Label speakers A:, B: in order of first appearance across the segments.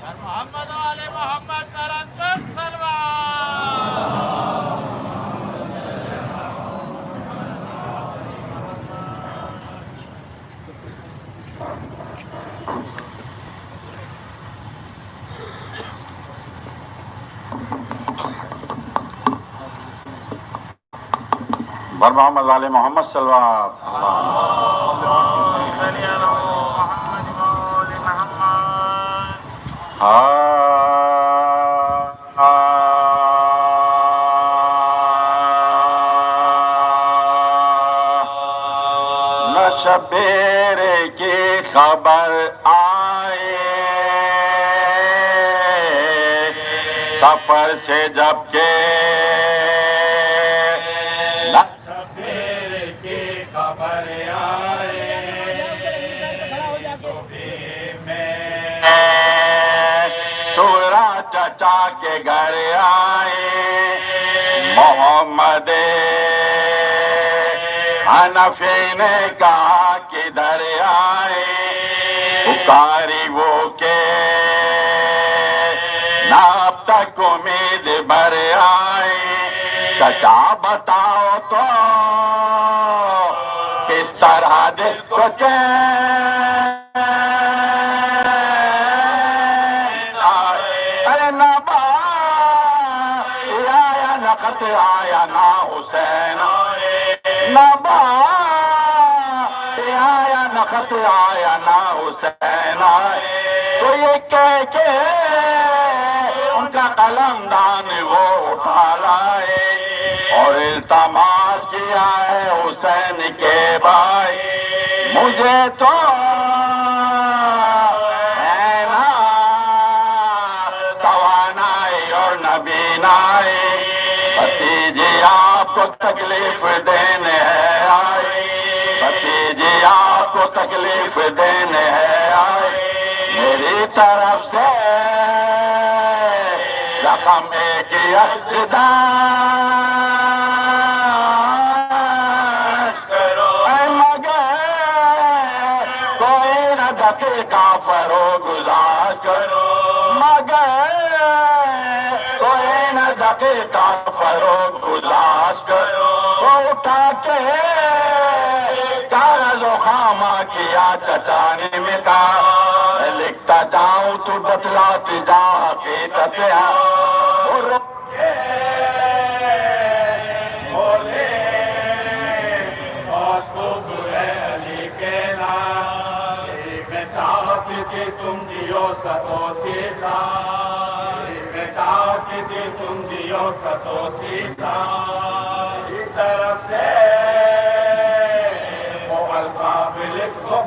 A: محمد آل محمد نرندر سلوان
B: بر محمد آل محمد صلوات شبیر کی خبر آئے سفر سے جب کہ
A: شبیر کی خبر آئے تو بھی میں
B: شورا چچا کے گھر آئے محمد حنفی نے کہا کدھر آئے پکاری وہ کہ نہ اب تک امید بھر آئے چچا بتاؤ تو کس طرح دل کو چین ارے نہ آیا نہ خط آیا نہ حسین نہ آیا نہ خط آیا نہ حسین تو یہ کہہ کے ان کا قلم دان وہ اٹھا لائے اور التماس کیا ہے حسین کے بھائی مجھے تو ہے نا توانائی اور نبینائی بھتیجی آپ کو تکلیف دینے ہے آئی بھتیجی آپ کو تکلیف دینے ہے آئی میری طرف سے رقم ایک اقتدار اے مگر کوئی نہ دقیقہ فروگزار کرو مگر کوئی نہ دقیقہ فروگزار کرو اٹھا کے کاغذ و خامہ کیا چچا نے مٹا میں لکھتا جاؤں تو بتلاتی جا حقیقت
A: بولے بہت خوب ہے علی کے نام میں چاہتی تھی تم جیو ستو سیسا میں چاہتی تھی تم جیو ستو سیسا ایک طرف سے وہ القابل کو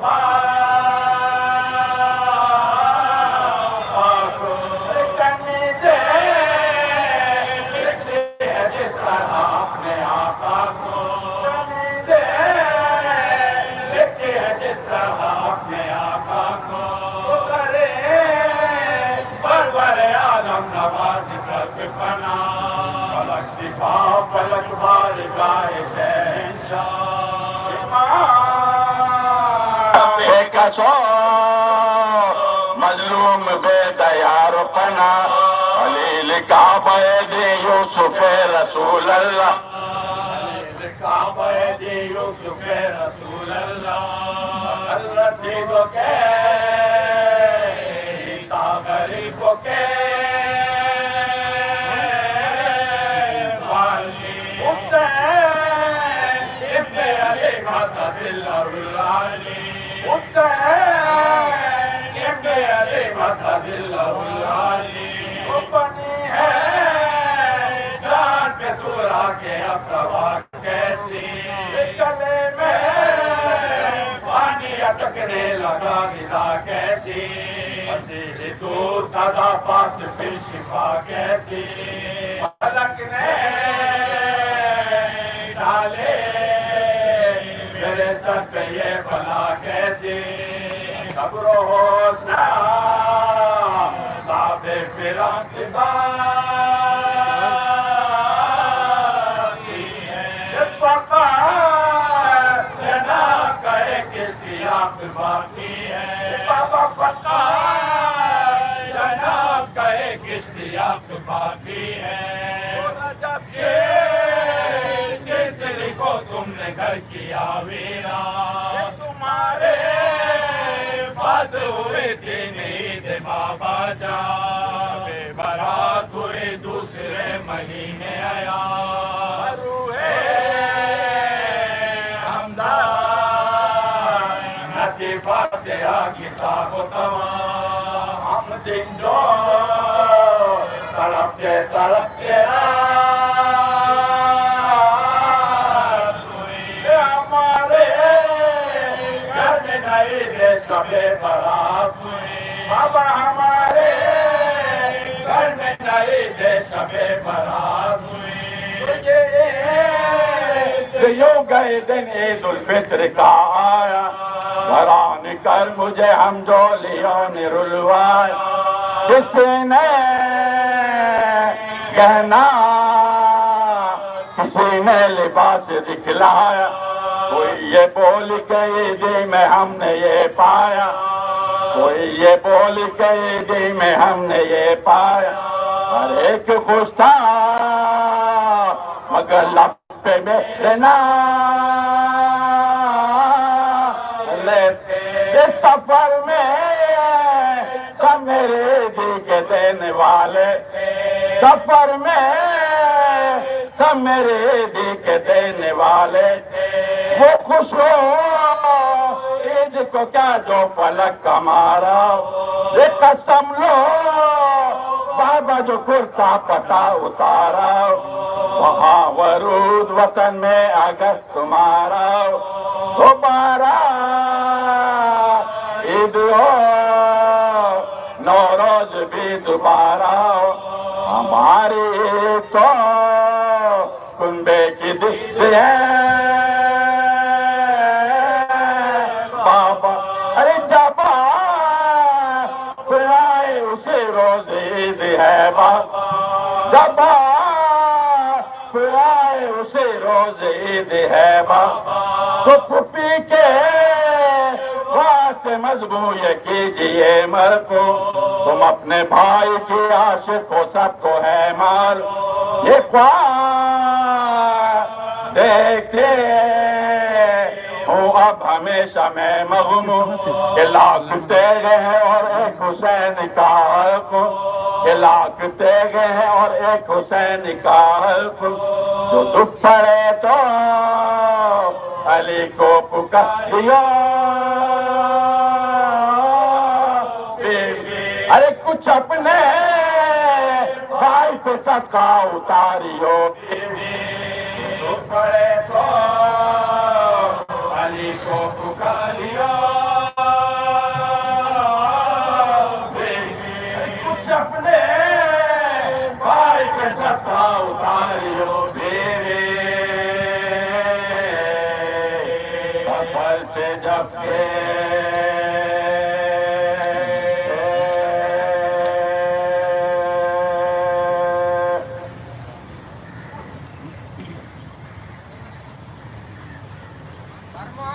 A: فلک بارگاہ شہنشاہ
B: بے کسو مظلوم بے دیار پنا خلیل کعبہ دی یوسف رسول اللہ
A: خلیل کعبہ دی یوسف رسول اللہ الرسید کے عیسیٰ غریب کے ذلہ العالی حسین ابن علی مدح ذلہ العالی وہ بنی ہے جان پہ سورہ کے اب دوا کیسی گلے میں پانی اٹکنے لگا غذا کیسی مسیح دور تازہ پاس پھر شفا کیسی ملک نے ڈالے میرے سر پہ یہ بلا کیسی صبر و حوصلہ باب فراق باقی ہے فقہ جناب کا ایک اشتیاق باقی ہے بابا فقہ جناب کا ایک اشتیاق باقی ہے جب کیسری کو تم نے گھر کیا ویران تمہارے بعد ہوئے تین عید بابا جان بے برات ہوئے دوسرے مہینے آیا روحے حمدان نتی فاتحہ کتاب و تمام ہم دن جو تڑپتے تڑپتے شبے برات ہوئی بابا ہمارے گھر میں نئی دے شبے برات ہوئی یوں گئے دن عید الفطر کا آیا گھران کر مجھے ہم جولیوں نے رلوایا کسی نے گہنا کسی نے لباس دکھلایا کوئی یہ بول کے عیدی میں ہم نے یہ پایا کوئی یہ بول کے عیدی میں ہم نے یہ پایا ہر ایک خوش تھا مگر لب پہ میرے نام لیتے اس سفر میں سب میرے عیدی کے دینے والے سفر میں سب میرے عیدی کے دینے والے وہ خوش ہو عید کو کیا جو فلک کا مارا یہ قسم لو بابا جو کرتا پتا اتارا وہاں ورود وطن میں اگر تمہارا دوبارہ عید ہو نوروز بھی دوبارہ ہماری تو کنبے کی دکھتی ہے بابا ارے جب آئے اسے روز عید ہے بابا جب آئے اسے روز عید ہے بابا تو پھپھی کے واسطے مضمون یہ کیجئے مر کو تم اپنے بھائی کی عاشق کو سب کو ہے مال یہ خواہ دیکھتے ہوں اب ہمیشہ میں مغموم کہ لاکھ تیرے ہیں اور ایک حسین کا حق کہ لاکھ تیرے ہیں اور ایک حسین کا حق جو دکھ پڑے تو علی کو پکاریا ارے کچھ اپنے بھائی پہ صدقہ اتاریو دکھ پڑے تو علی کو پکاریا کچھ اپنے بھائی پہ صدقہ اتاریو میرے سفر سے جب کے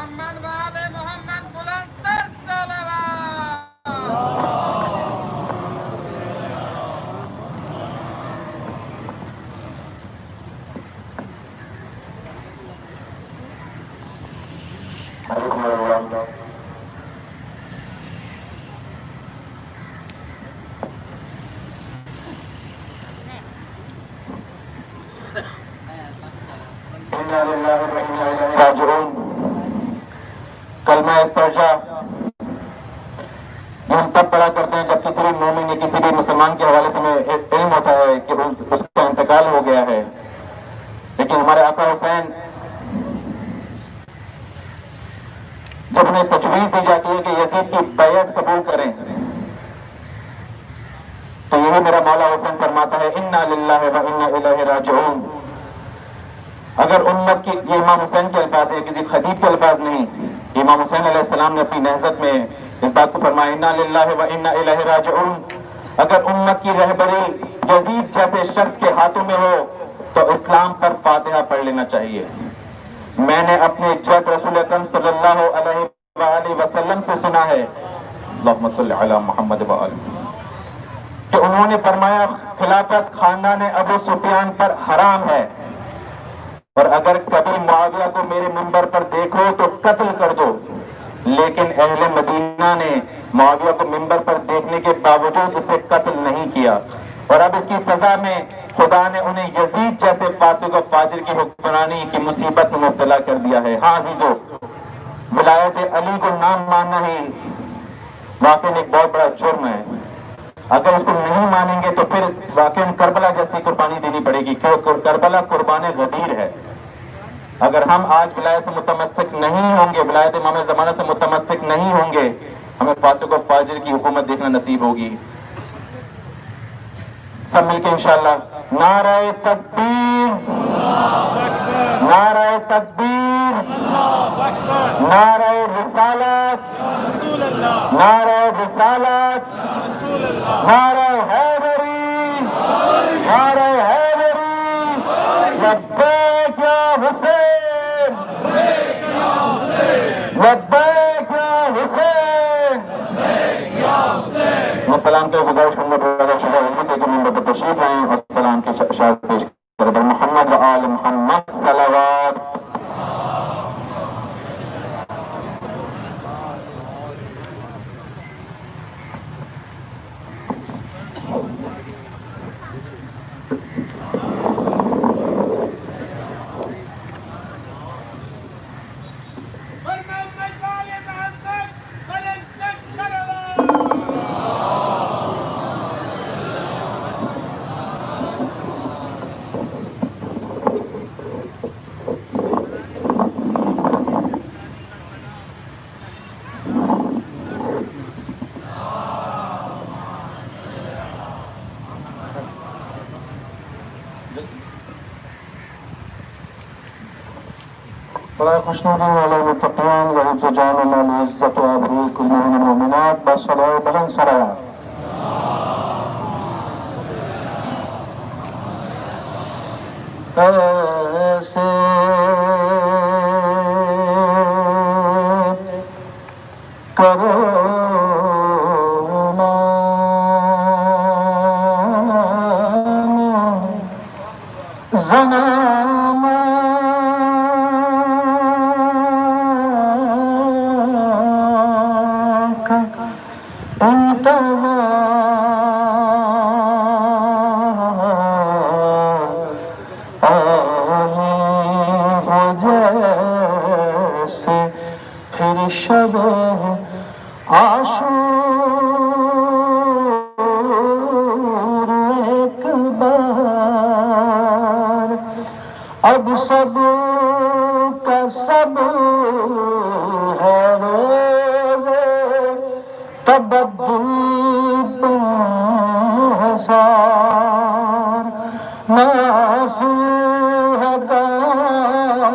C: محمد والے محمد بلند تر صلوات
B: راجعون
D: کلمہ استرجاع یہ ہم تب پڑھا کرتے ہیں جب کسی بھی مومن یا کسی بھی مسلمان کے حوالے سے ہمیں علم ہوتا ہے کہ اس کا انتقال ہو گیا ہے. لیکن ہمارے آقا حسین جب انہیں تجویز دی جاتی ہے کہ یزید کی بیعت قبول کریں تو یہی میرا مولا حسین فرماتا ہے انا للہ و انا الیہ راجعون. اگر امت کی، یہ امام حسین کے الفاظ ہیں، کسی خطیب کے الفاظ نہیں، امام حسین علیہ السلام نے اپنی نہضت میں اس بات کو فرمایا انا للہ و انا الیہ راجعون. اگر امت کی رہبری یزید جیسے شخص کے ہاتھوں میں ہو تو اسلام پر فاتحہ پڑھ لینا چاہیے. میں نے اپنے جد رسول اکرم صلی اللہ علیہ وآلہ وسلم سے سنا ہے، اللہم صلی علی محمد وآلہ، کہ انہوں نے فرمایا خلافت خاندان ابو سفیان پر حرام ہے، اور اگر کبھی معاویہ کو میرے منبر پر دیکھو تو قتل کر دو. لیکن اہل مدینہ نے معاویہ کو منبر پر دیکھنے کے باوجود اسے قتل نہیں کیا، اور اب اس کی سزا میں خدا نے انہیں یزید جیسے فاسق و فاجر کی حکمرانی کی مصیبت میں مبتلا کر دیا ہے. ہاں عزیزو، ولایت علی کو نام ماننا ہی واقعی ایک بہت بڑا جرم ہے. اگر اس کو نہیں مانیں گے تو پھر واقعی کربلا جیسی قربانی دینی پڑے گی، کیوں کربلا قربان غدیر ہے. اگر ہم آج ولایت سے متمسک نہیں ہوں گے، ولایت امام زمانہ سے متمسک نہیں ہوں گے، ہمیں فاسق و فاجر کی حکومت دیکھنا نصیب ہوگی. سب مل کے انشاءاللہ نعرہ تکبیر، نعرہ تکبیر، نعرہ رسالت، نعرہ رسالت، نعرہ حیدری، نعرہ حیدری، لبیک یا حسین، لبیک یا حسین. میں سلام کے گزارش کرنا پڑا شہر سے کہ ممبر پر تشریف آئیں اور سلام کی اشارت پیش کریں. محمد و آل محمد صلوات. بڑا خوشنودی علی المتقین و حفظ جان اللہ عزت و آبرو کل مومن و مومنات بصلاح بلند سرایات. ایسے کرو شب عاشور ایک بار اب سب کا سب ہے روز تبدل ہزار ناصر ہے گان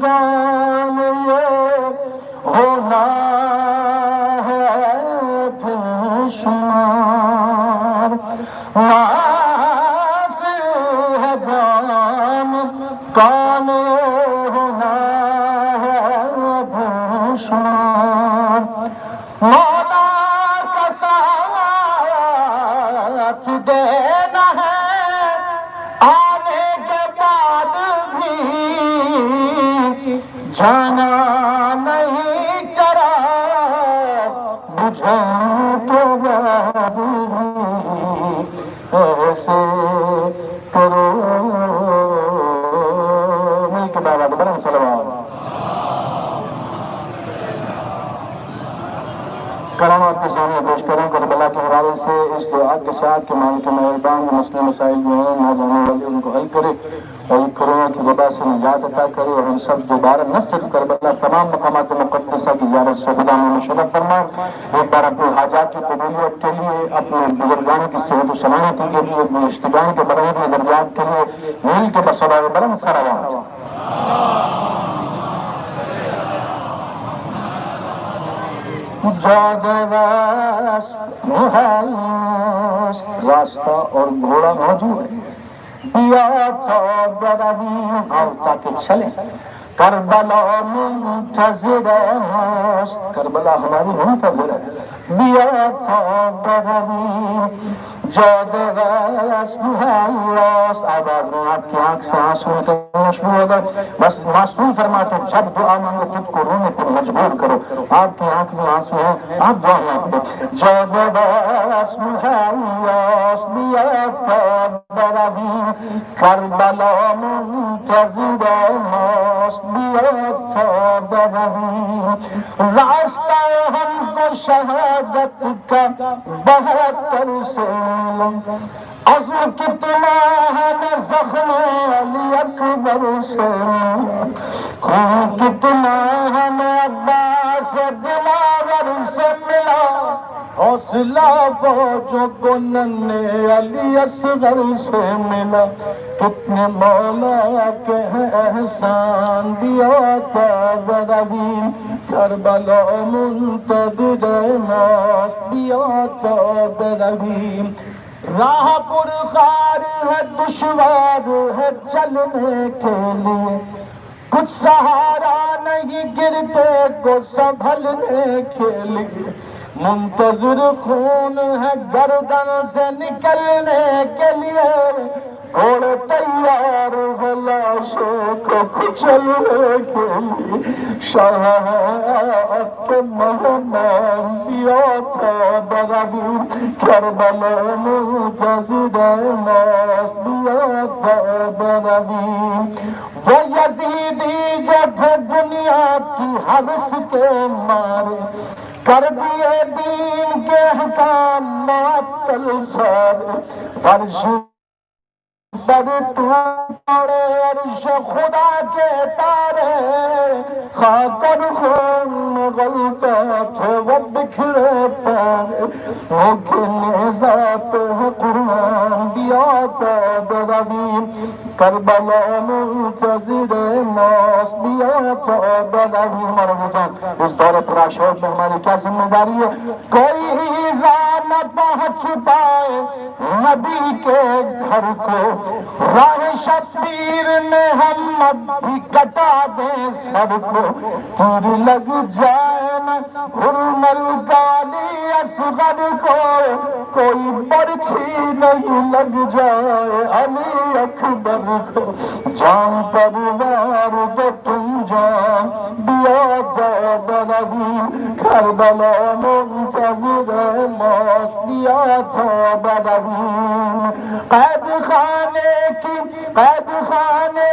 D: گان ہونا ہے پھر شمار ناصر ہے گان کان ہونا ہے پھر شمار مولا کا ساتھ دینا ہے آنے کے بعد بھی جانا نہیں چرا بجھا تو بعد ایسے کرو مل کے بعد بڑا سلام.
E: کرامات کے سامنے پیش کروں کربلا کے حوالے سے اس دعا کے ساتھ کہ مالک مہربان مسئلے مسائل جو ہیں نہ جانے والے ان کو حل کرے اور کرونا کی وبا سے نجات عطا کرے اور ہم سب دوبارہ نہ صرف کربلا تمام مقامات مقدسہ کی زیارت سے خدا میں مشرف فرمائے ایک بار اپنے حاجات کی قبولیت کے لیے اپنے بزرگان کی صحت و سلامتی کے لیے اپنے اشتغال کے برابر میں درجات کے لیے مل کے بسرائے برم سروا راستہ اور گھوڑا موجود ہے دیا تھا بروی آؤ تاکہ چلیں کربلا منتظر ہے کربلا ہماری منتظر ہے دیا تھا بروی جاد راست راست آواز میں آپ کی آنکھ سے آنسو نکلنا شروع ہوگا بس معصوم فرماتے جب دعا مانگو خود کو رونے پر مجبور کرو آپ کی آنکھ میں آنسو ہے آپ دعا مانگتے جاد راست راست دیا تھا بروی کربلا منتظر راست دیا تھا بروی راستہ ہم کو شہادت کا بہتر سے عزم کتنا ہے زخم علی اکبر سے خون کتنا ہے عباس دلاور سے ملا حوصلہ فوجوں کو ننھے علی اصغر سے ملا کتنے مولا کے احسان دیا تھا بروی کربلا منتظر ناس دیا تھا بروی راہ پر خار ہے دشوار ہے چلنے کے لیے کچھ سہارا نہیں گرتے کو سنبھلنے کے لیے منتظر خون ہے گردن سے نکلنے کے لیے گھوڑے تیار ہے لاشوں کو کچلنے کے لیے شہادت کے مہمان دیا تھا بروی کربلا منتظر ناس دیا تھا بروی وہ یزیدی جو تھے دنیا کی حوث کے مارے کر دیے دین کے حکام معطل سارے فرش پر ٹوٹے عرش خدا کے تارے خاکر خون غلطہ تھے وہ بکھرے پارے وہ کھلے ذات ہے قرآن دیا تھا بروی کربلا منتظر ناس دیا تھا بروی مرحبا اس دور پراشور میں ہماری کیا ذمہ داری ہے کوئی ایزا نہ پہنچ پائے نبی کے گھر کو راہ شبیر میں ہم اب بھی کٹا دیں سب کو تیر لگ جائے نا حرمل کالی اصغر کو کوئی برچھی نہیں لگ جائے علی اکبر کو جان پروار جو تم جان دیا تھا بروی کربلا منتظر ناس دیا تھا بروی قید خانے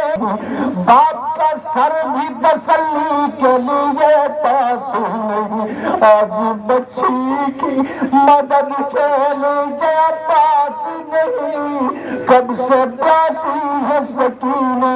E: باپ کا سر بھی تسلی کے لیے پاس نہیں آج بچی کی مدد کے لیے پاس نہیں کب سے پیاسی ہے سکینہ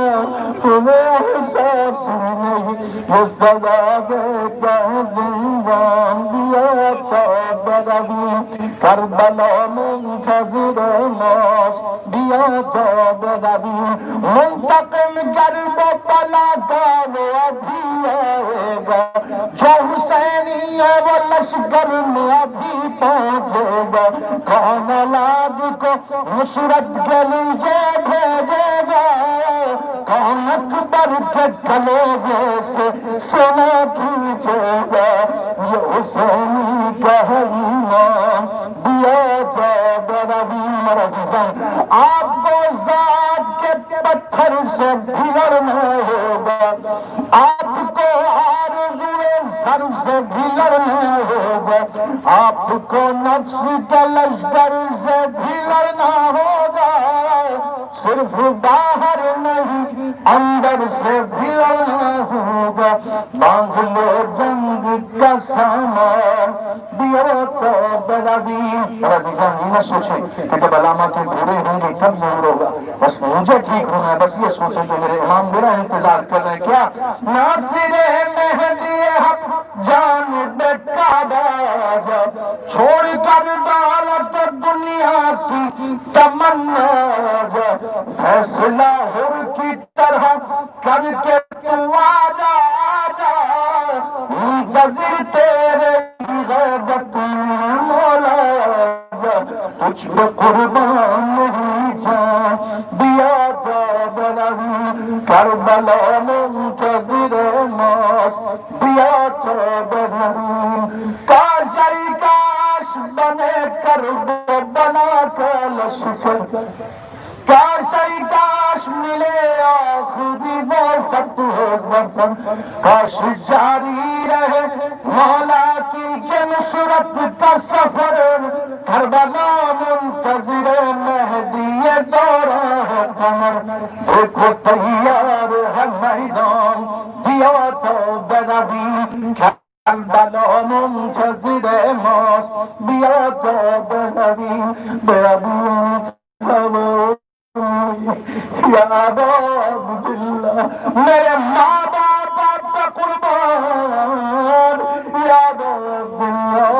E: تمہیں احساس نہیں وہ سزا دے کا زندان دیا تھا بروی کربلا منتظر ناس دیا تھا بروی منتقم گرب و بلا کا وہ ابھی آئے گا جو حسینی ہے وہ لشکر میں ابھی پہنچے گا کون اولاد کو نصرت کے لیے بھیجے گا کون اکبر کے کلیجے سے سنا کھینچے گا یہ حسینی کا ایمان دیا تھا بروی مرحبا آپ کو ذات کے پتھر سے بھیڑنا ہوگا آپ کو آرزوئے سر سے بھیڑنا ہوگا آپ کو نفس کے لشکر سے بھیڑنا ہوگا صرف باہر نہیں اندر سے بھی ہوگا باندھ لو جنگ کا سامان دیا تو بلابی نہ سوچیں کہ جب علامات بھورے ہوں گے کب ظہور ہوگا، بس مجھے ٹھیک ہونا ہے، بس یہ سوچیں کہ میرے امام میرا انتظار کر رہے ہیں. کیا ناصر مہدی حق جانب کعبہ جب چھوڑ کر دولت دنیا کی تمنا جب فیصلہ ہر کی طرح کر کے تو آجا منتظر تیرے غیبت مولا تجھ پہ قربان نہیں جان دیا تو بلند کربلا منتظر ماس دیا تو بلند کاش بنے کربلا کا لشکر کاش ملے آخری وہ فتح وطن کاش جاری رہے مولا کی یہ نصرت کا سفر کربلا منتظر مہدی دورہ ہے قمر دیکھو تیار ہے میدان دیا تو بلابی کربلا منتظر ماس دیا تو بلابی بلابی یا ابا عبداللہ میرے ماں باپ کا قربان یا ابا عبداللہ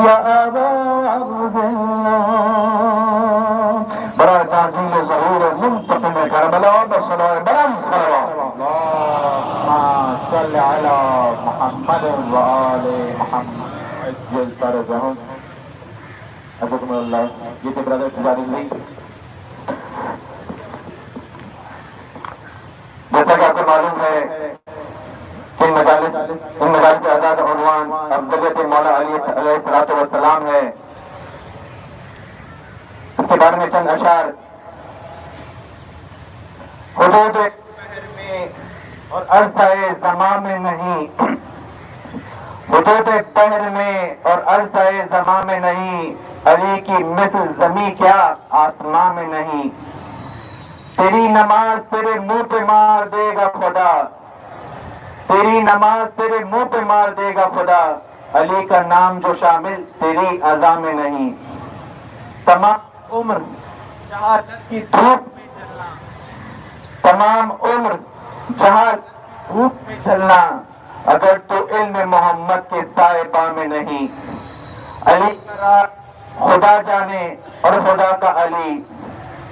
E: یا ابا عبداللہ برائے تعظیم ظہور منتقم کربلا بصلوات بلند صلوات اللہم صلی علی محمد و آل محمد عجل فرجہم. حضرت اللہ یہ کہ برادر تجاری نہیں جیسا کہ آپ کو معلوم ہے کہ ان مجالس آزاد عنوان افضلیت مولا علی علیہ الصلوۃ والسلام ہے. اس کے بارے میں چند اشعار حدود بحر میں اور عرصہ زمان میں نہیں حدود بحر میں اور عرصہ زمان میں نہیں علی کی مثل زمیں کیا آسمان میں نہیں. تیری نماز تیرے منہ پہ مار دے گا خدا تیری نماز تیرے منہ پہ مار دے گا خدا علی کا نام جو شامل تیری اذا میں نہیں. تمام عمر جہالت کی دھوپ میں چلنا تمام عمر جہالت دھوپ میں چلنا اگر تو علم محمد کے سائے پا میں نہیں. علی کا راز خدا جانے اور خدا کا علی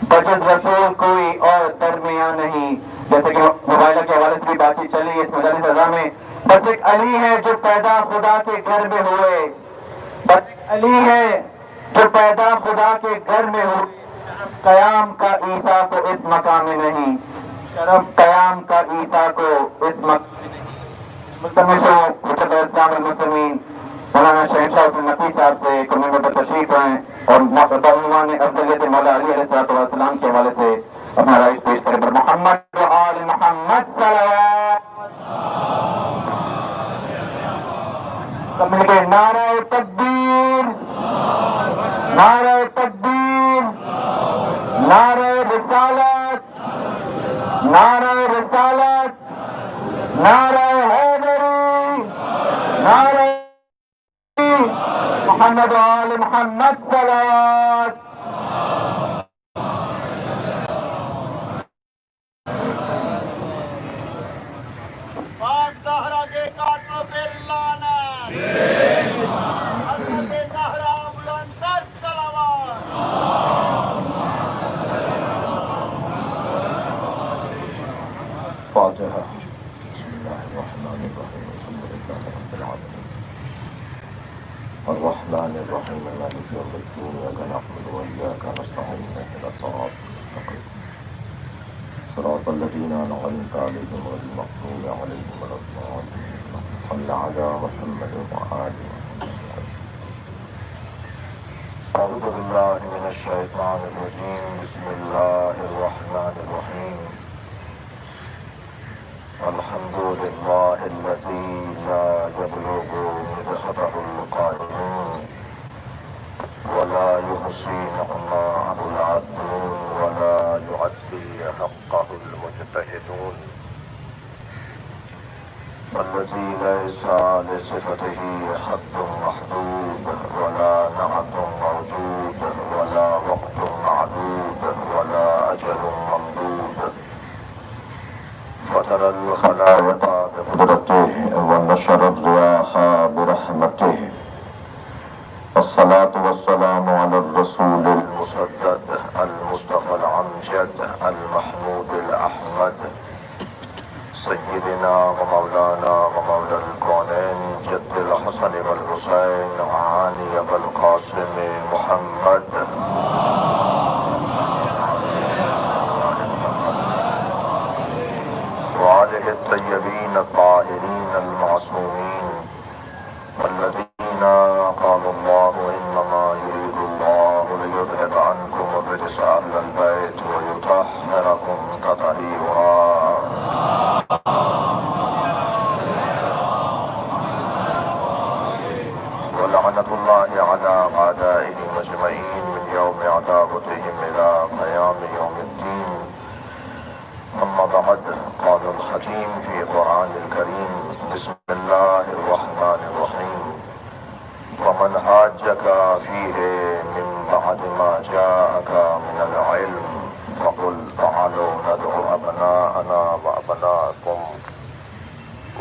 E: بجز رسول کوئی اور درمیان نہیں. جیسے کہ موبائلہ کے حوالے سے بھی بات چیت چلی اس مجلس اعضاء میں. بس ایک علی ہے جو پیدا خدا کے گھر میں ہوئے بس ایک علی ہے جو پیدا خدا کے گھر میں ہوئے. قیام کا عیسیٰ کو اس مقام میں نہیں شرف قیام کا عیسیٰ کو اس مقام میں نہیں. ملتمس ہوں حجت الاسلام المسلمین مولانا شہنشاہ حسین نقوی صاحب سے کمنٹر پر تشریف رہیں اور بعنوان افضلیت مولا علی علیہ الصلوۃ والسلام کے حوالے سے اپنا رائج پیش کریں. پر محمد و آل محمد صلوات سب مل کے نعرہ تکبیر نعرہ تکبیر نعرہ رسالت نعرہ رسالت نعرہ حیدری نعرہ محمد و آل محمد صلوات.
F: پاک زہرا کے قاتلوں پہ لعنت حضرت زہرا بلند تر صلوات.
E: فاتحہ. الرحمن الرحيم مالك يوم الدين إياك نعبد وإياك نستعين اهدنا الصراط المستقيم صراط الذين أنعمت عليهم غير المغضوب عليهم ولا الضالين. صل على محمد وآله وصحبه. أعوذ بالله من الشيطان الرجيم. بسم الله الرحمن الرحيم. الحمد لله الذي لا يبلغ مدحته القائلون ولا يهدى
G: يحصي نعماءه العادون ولا يؤدي حقه المجتهدون الذي ليس لصفته حد محدود ولا نعت موجود ولا وقت معدود ولا أجل ممدود فترى الخلائق بقدرته ونشر الرياح برحمته والصلاة والسلام على الرسول المسدد المصطفى الأمجد المحمود الأحمد سيدنا ومولانا ومولى الكونين جد الحسن والحسين عاني بالقاسم محمد وآله الطيبين الطاهرين المعصومين والذين قال الله إنما يريد الله ليذهب عنكم الرجس أهل البيت ويطهركم تطهيرا ولعنة الله على أعدائهم أجمعين من يوم عداوتهم إلى قيام يوم الدين. أما بعد، قال الحكيم في قرآن الكريم: بسم الله الرحمن الرحيم. ومن حاجك فيه من بعد ما جاءك من العلم فقل تعالوا ندعو أبناءنا وأبناءكم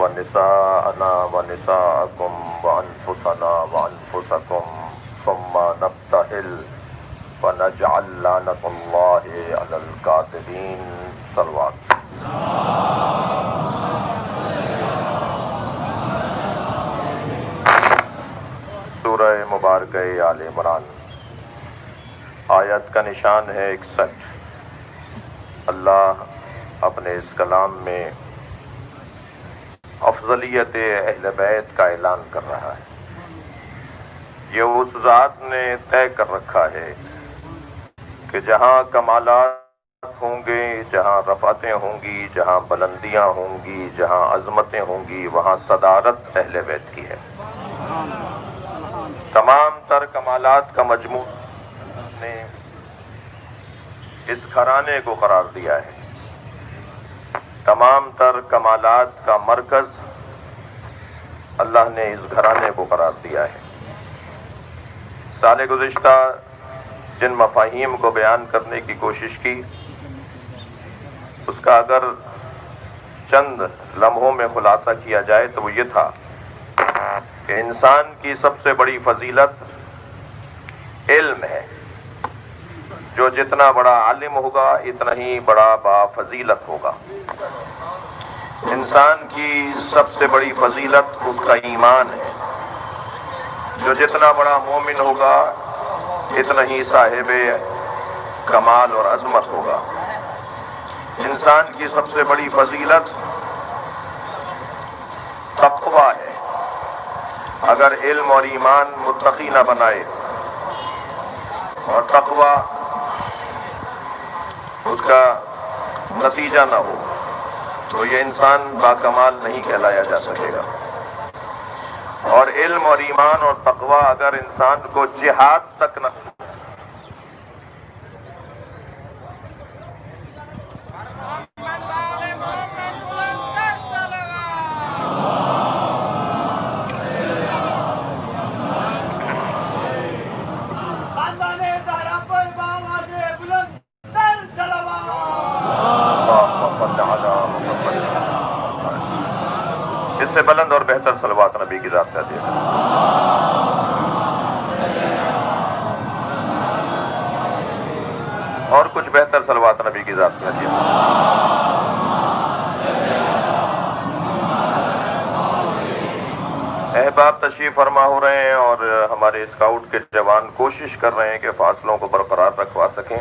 G: ونساءنا ونساءكم وأنفسنا وأنفسكم ثم نبتهل ونجعل لعنة الله على الكاذبين. صلوات. سورہ مبارکہ آل عمران آیت کا نشان ہے 61۔ اللہ اپنے اس کلام میں افضلیت اہل بیت کا اعلان کر رہا ہے۔ یہ اس ذات نے طے کر رکھا ہے کہ جہاں کمالات ہوں گے، جہاں رفعتیں ہوں گی، جہاں بلندیاں ہوں گی، جہاں عظمتیں ہوں گی، وہاں صدارت اہل بیت کی ہے۔ تمام تر کمالات کا مجموع نے اس گھرانے کو قرار دیا ہے۔ تمام تر کمالات کا مرکز اللہ نے اس گھرانے کو قرار دیا ہے۔ سال گزشتہ جن مفاہیم کو بیان کرنے کی کوشش کی، اس کا اگر چند لمحوں میں خلاصہ کیا جائے تو وہ یہ تھا کہ انسان کی سب سے بڑی فضیلت علم ہے۔ جو جتنا بڑا عالم ہوگا اتنا ہی بڑا بافضیلت ہوگا۔ انسان کی سب سے بڑی فضیلت اس کا ایمان ہے۔ جو جتنا بڑا مومن ہوگا اتنا ہی صاحب کمال اور عظمت ہوگا۔ انسان کی سب سے بڑی فضیلت تقویٰ ہے۔ اگر علم اور ایمان متقی نہ بنائے اور تقویٰ اس کا نتیجہ نہ ہو تو یہ انسان باکمال نہیں کہلایا جا سکے گا۔ اور علم اور ایمان اور تقویٰ اگر انسان کو جہاد تک نہ اس سے بلند اور بہتر صلوات نبی کی ذات کا دیا۔ اور کچھ بہتر صلوات نبی کی ذات کا دیا۔ احباب تشریف فرما ہو رہے ہیں اور ہمارے اسکاؤٹ کے جوان کوشش کر رہے ہیں کہ فاصلوں کو برقرار رکھوا سکیں۔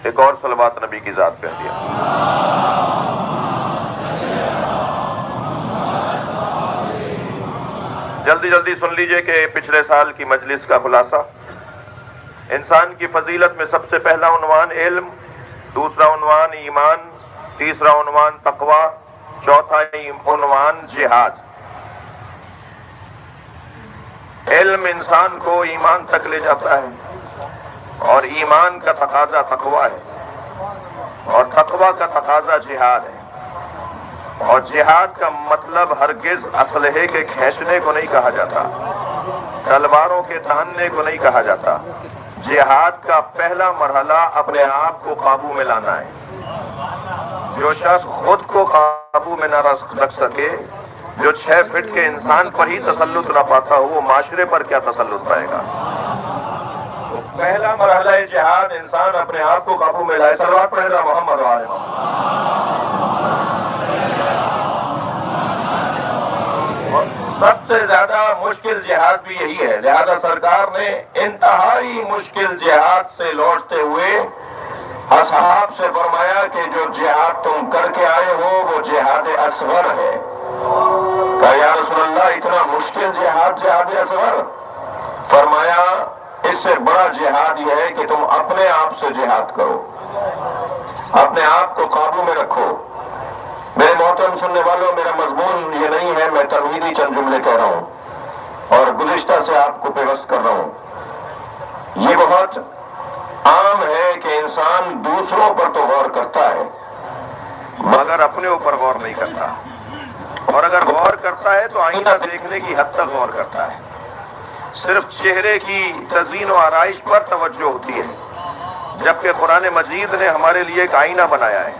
G: ایک اور صلوات نبی کی ذات پہ دیا۔ جلدی جلدی سن لیجئے کہ پچھلے سال کی مجلس کا خلاصہ۔ انسان کی فضیلت میں سب سے پہلا عنوان علم، دوسرا عنوان ایمان، تیسرا عنوان تقویٰ، چوتھا عنوان جہاد۔ علم انسان کو ایمان تک لے جاتا ہے اور ایمان کا تقاضا تقویٰ ہے اور تقویٰ کا تقاضا جہاد ہے، اور جہاد کا مطلب ہرگز اسلحے کے کھینچنے کو نہیں کہا جاتا، تلواروں کے تاننے کو نہیں کہا جاتا۔ جہاد کا پہلا مرحلہ اپنے آپ کو قابو میں لانا ہے۔ جو شخص خود کو قابو میں نہ رکھ سکے، جو 6 فٹ کے انسان پر ہی تسلط نہ پاتا ہو، وہ معاشرے پر کیا تسلط پائے گا؟ تو پہلا مرحلہ ہے جہاد، انسان اپنے آپ کو قابو میں لائے۔ صلوات پڑھے گا محمد وآلہ محمد۔ سب سے زیادہ مشکل جہاد بھی یہی ہے، لہذا سرکار نے انتہائی مشکل جہاد سے لوٹتے ہوئے اصحاب سے فرمایا کہ جو جہاد تم کر کے آئے ہو وہ جہاد اصغر ہے۔ کہا یا رسول اللہ اتنا مشکل جہاد اصغر؟ فرمایا اس سے بڑا جہاد یہ ہے کہ تم اپنے آپ سے جہاد کرو، اپنے آپ کو قابو میں رکھو۔ میرے محترم سننے والوں، میرا مضمون یہ نہیں ہے، میں تمہیدی چند جملے کہہ رہا ہوں اور گزشتہ سے آپ کو پیوست کر رہا ہوں۔ یہ بہت عام ہے کہ انسان دوسروں پر تو غور کرتا ہے مگر اپنے اوپر غور نہیں کرتا، اور اگر غور کرتا ہے تو آئینہ دیکھنے کی حد تک غور کرتا ہے، صرف چہرے کی تزئین و آرائش پر توجہ ہوتی ہے، جبکہ قرآن مجید نے ہمارے لیے ایک آئینہ بنایا ہے،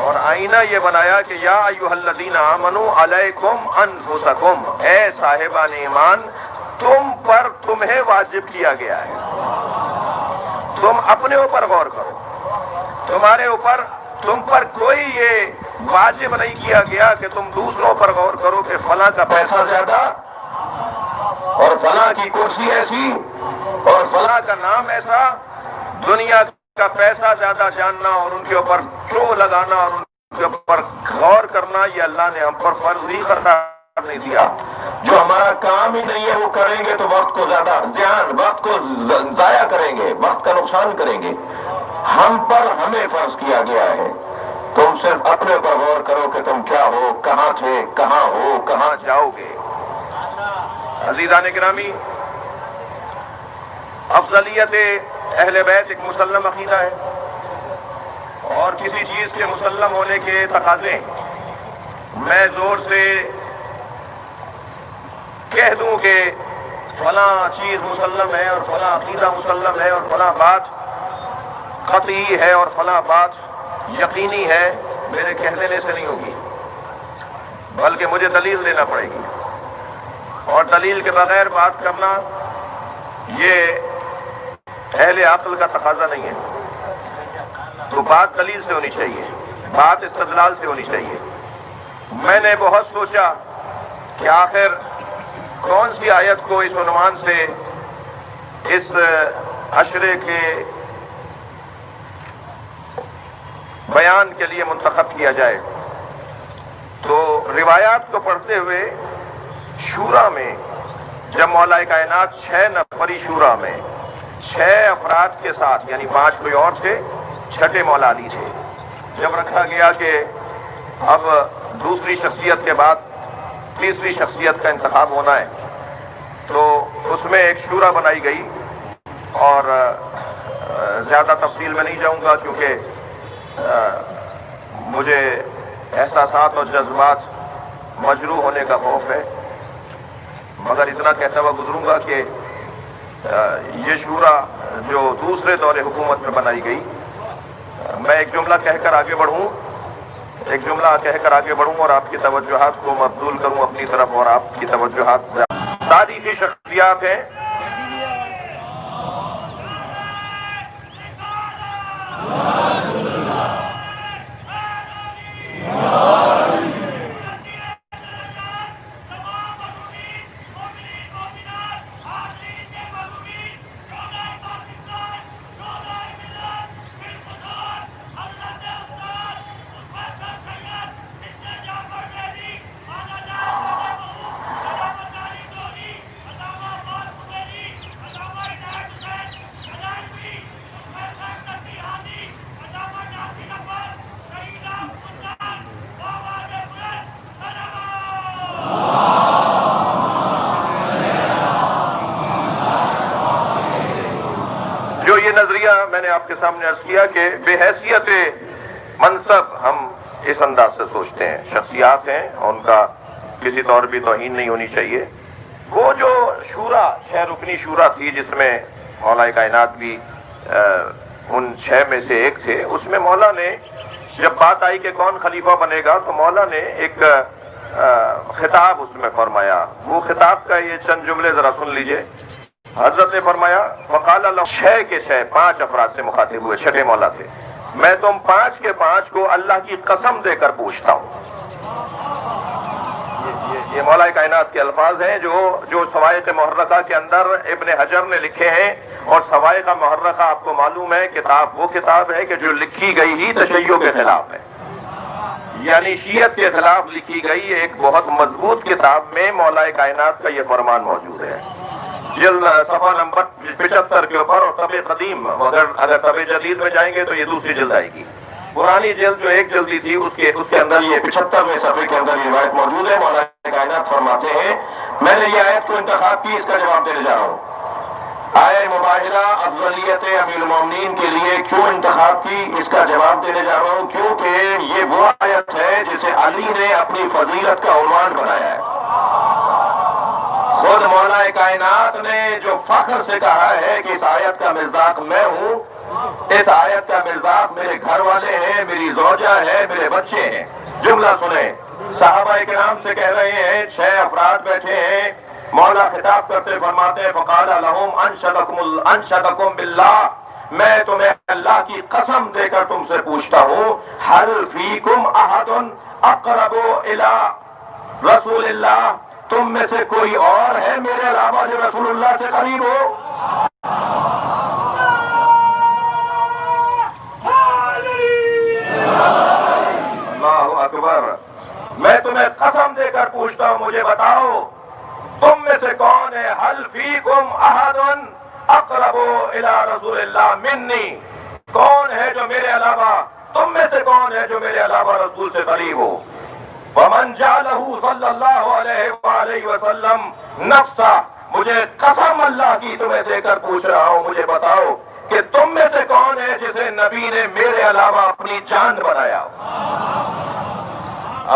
G: اور آئینہ یہ بنایا کہ یا ایھا الذین آمنوا علیکم انفسکم، اے صاحبان ایمان تم پر تمہیں واجب کیا گیا ہے، تم اپنے اوپر غور کرو، تم پر کوئی یہ واجب نہیں کیا گیا کہ تم دوسروں پر غور کرو کہ فلاں کا پیسہ زیادہ اور فلاں کی کرسی ایسی اور فلاں کا نام ایسا۔ دنیا کا پیسہ زیادہ جاننا اور ان کے اوپر ٹو لگانا اور ان کے اوپر غور کرنا یہ اللہ نے ہم پر فرض ہی قرار نہیں دیا۔ جو ہمارا کام ہی نہیں ہے وہ کریں گے تو وقت کو زیادہ وقت کو ضائع کریں گے، وقت کا نقصان کریں گے۔ ہم پر ہمیں فرض کیا گیا ہے تم صرف اپنے اوپر غور کرو کہ تم کیا ہو، کہاں تھے، کہاں ہو، کہاں جاؤ گے۔ عزیزان گرامی، افضلیت اہل بیت ایک مسلم عقیدہ ہے، اور کسی چیز کے مسلم ہونے کے تقاضے میں زور سے کہہ دوں کہ فلاں چیز مسلم ہے اور فلاں عقیدہ مسلم ہے اور فلاں بات قطعی ہے اور فلاں بات یقینی ہے، میرے کہہ دینے سے نہیں ہوگی، بلکہ مجھے دلیل دینا پڑے گی، اور دلیل کے بغیر بات کرنا یہ اہل عقل کا تقاضا نہیں ہے۔ تو بات دلیل سے ہونی چاہیے، بات استدلال سے ہونی چاہیے۔ میں نے بہت سوچا کہ آخر کون سی آیت کو اس عنوان سے اس عشرے کے بیان کے لیے منتخب کیا جائے، تو روایات کو پڑھتے ہوئے شورا میں جب مولا کائنات 6 نفری شورا میں 6 افراد کے ساتھ، یعنی 5 کوئی اور تھے، 6ٹھے مولا علی تھے، جب رکھا گیا کہ اب دوسری شخصیت کے بعد تیسری شخصیت کا انتخاب ہونا ہے، تو اس میں ایک شورا بنائی گئی، اور زیادہ تفصیل میں نہیں جاؤں گا کیونکہ مجھے احساسات اور جذبات مجروح ہونے کا خوف ہے، مگر اتنا کہتا ہوا گزروں گا کہ یہ شورا جو دوسرے دور حکومت میں بنائی گئی، میں ایک جملہ کہہ کر آگے بڑھوں اور آپ کی توجہات کو مبذول کروں اپنی طرف، اور آپ کی توجہات تاریخی شخصیات ہیں۔ نظریہ میں نے آپ کے سامنے عرض کیا کہ بے حیثیت منصب ہم اس انداز سے سوچتے ہیں، شخصیات ہیں ان کا کسی طور بھی توہین نہیں ہونی چاہیے۔ وہ جو شورا 6 رکنی شورا تھی جس میں مولا کائنات بھی ان 6 میں سے ایک تھے، اس میں مولا نے جب بات آئی کہ کون خلیفہ بنے گا تو مولا نے ایک خطاب اس میں فرمایا۔ وہ خطاب کا یہ چند جملے ذرا سن لیجئے۔ حضرت نے فرمایا فقال اللہ 6 کے 6 5 افراد سے مخاطب ہوئے، 6 مولا تھے، میں تم 5 کے 5 کو اللہ کی قسم دے کر پوچھتا ہوں۔ یہ مولا کائنات کے الفاظ ہیں جو سوائق محرقہ کے اندر ابن حجر نے لکھے ہیں، اور سوائق محرقہ آپ کو معلوم ہے کتاب وہ کتاب ہے کہ جو لکھی گئی ہی تشیع کے خلاف ہے، یعنی شیعت کے خلاف لکھی گئی ایک بہت مضبوط کتاب میں مولا کائنات کا یہ فرمان موجود ہے۔ جلد صفحہ نمبر 75 کے اوپر، اور طب قدیم اگر طب جدید میں جائیں گے تو یہ دوسری جلد آئے گی۔ پرانی جلد جو ایک جلدی تھی اس کے اندر یہ 75ویں صفحے کے اندر یہ روایت موجود ہے۔ مولا کائنات فرماتے ہیں میں نے یہ آیت کو انتخاب کی، اس کا جواب دینے جا رہا ہوں۔ آیہ مباہلہ افضلیت امیر المومنین کے لیے کیوں انتخاب کی، اس کا جواب دینے جا رہا ہوں، کیونکہ یہ وہ آیت ہے جسے علی نے اپنی فضیلت کا عنوان بنایا ہے۔ خود مولا کائنات نے جو فخر سے کہا ہے کہ اس آیت کا مصداق میں ہوں، اس آیت کا مصداق میرے گھر والے ہیں، میری زوجہ ہے، میرے بچے ہیں۔ جملہ سنیں، صحابہ کرام سے کہہ رہے ہیں، 6 افراد بیٹھے ہیں، مولا خطاب کرتے فرماتے ہیں فقال لهم انشدکم باللہ، میں تمہیں اللہ کی قسم دے کر تم سے پوچھتا ہوں، هل فیکم احد اقرب الی رسول اللہ، تم میں سے کوئی اور ہے میرے علاوہ جو رسول اللہ سے قریب ہو؟ اللہ اکبر۔ میں تمہیں قسم دے کر پوچھتا ہوں، مجھے بتاؤ تم میں سے کون ہے، هل فیکم احد اقرب الی رسول اللہ منی، کون ہے جو میرے علاوہ، تم میں سے کون ہے جو میرے علاوہ رسول سے قریب ہو؟ ومن جعلہ صلی اللہ علیہ وآلہ وسلم نفسا، مجھے قسم اللہ کی تمہیں دے کر پوچھ رہا ہوں، مجھے بتاؤ کہ تم میں سے کون ہے جسے نبی نے میرے علاوہ اپنی جان بنایا ہو،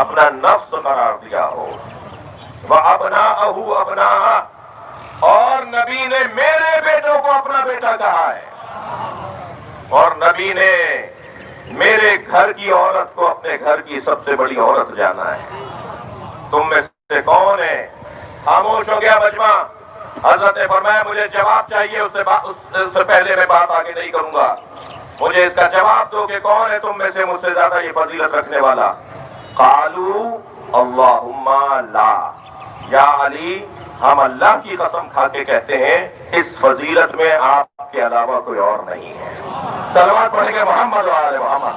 G: اپنا نفس قرار دیا ہو۔ وَأَبْنَاءَهُ أَبْنَاءَهُ، اور نبی نے میرے بیٹوں کو اپنا بیٹا کہا ہے، اور نبی نے میرے گھر کی عورت کو اپنے گھر کی سب سے بڑی عورت جانا ہے۔ تم میں سے کون ہے؟ خاموش ہو گیا مجمع۔ حضرت نے فرمایا مجھے جواب چاہیے، اس سے پہلے میں بات آگے نہیں کروں گا، مجھے اس کا جواب دو کہ کون ہے تم میں سے مجھ سے زیادہ یہ فضیلت رکھنے والا؟ قالوا اللہم لا، یا علی ہم اللہ کی قسم کھا کے کہتے ہیں اس فضیلت میں آپ کے علاوہ کوئی اور نہیں ہے۔ صلوات پڑھیں گے محمد و آل محمد۔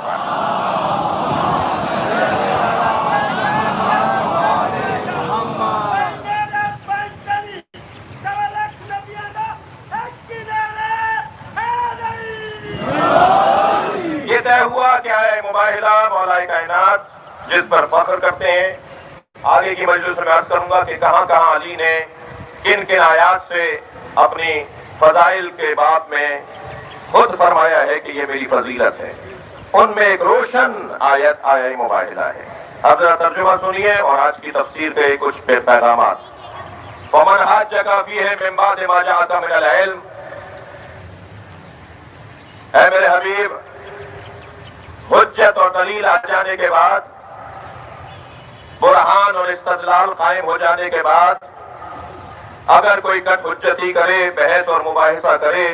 G: یہ طے ہوا کہ آئے مباہلہ مولا کائنات جس پر فخر کرتے ہیں، آگے کی مجلس میں عرض کروں گا کہ کہاں کہاں علی نے کن کن آیات سے اپنی فضائل کے باب میں خود فرمایا ہے کہ یہ میری فضیلت ہے۔ ان میں ایک روشن آیت آیہ مباہلہ ہے۔ اب ذرا ترجمہ سنیے اور آج کی تفسیر کے کچھ پیغامات۔ وَمَنْ حَاجَّكَ فِيهِ مِنْ بَعْدِ مَا جَاءَكَ مِنَ الْعِلْمِ، اے میرے حبیب، حجت اور دلیل آ جانے کے بعد، برہان اور استدلال قائم ہو جانے کے بعد، اگر کوئی کٹ حجتی کرے، بحث اور مباحثہ کرے،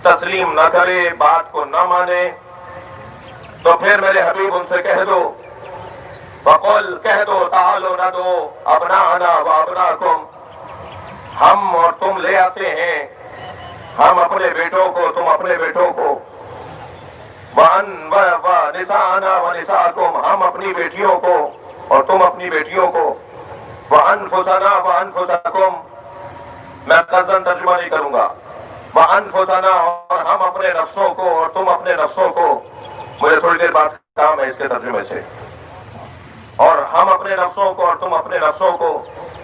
G: تسلیم نہ کرے، بات کو نہ مانے، تو پھر میرے حبیب ان سے کہہ دو، وَقُلْ، کہہ دو، تعالوا ندعو ابناءنا وابناکم، ہم اور تم لے آتے ہیں، ہم اپنے بیٹوں کو، تم اپنے بیٹوں کو، وَنِسَاءَنَا وَنِسَاءَكُمْ، ہم اپنی بیٹیوں کو اور تم اپنی بیٹیوں کو، وَأَنفُسَنَا وَأَنفُسَكُمْ، میں قصداً ترجمہ نہیں کروں گا، وَأَنفُسَنَا، اور ہم اپنے نفسوں کو اور تم اپنے نفسوں کو، مجھے تھوڑی دیر بعد کام ہے اس کے ترجمے سے، اور ہم اپنے نفسوں کو اور تم اپنے نفسوں کو،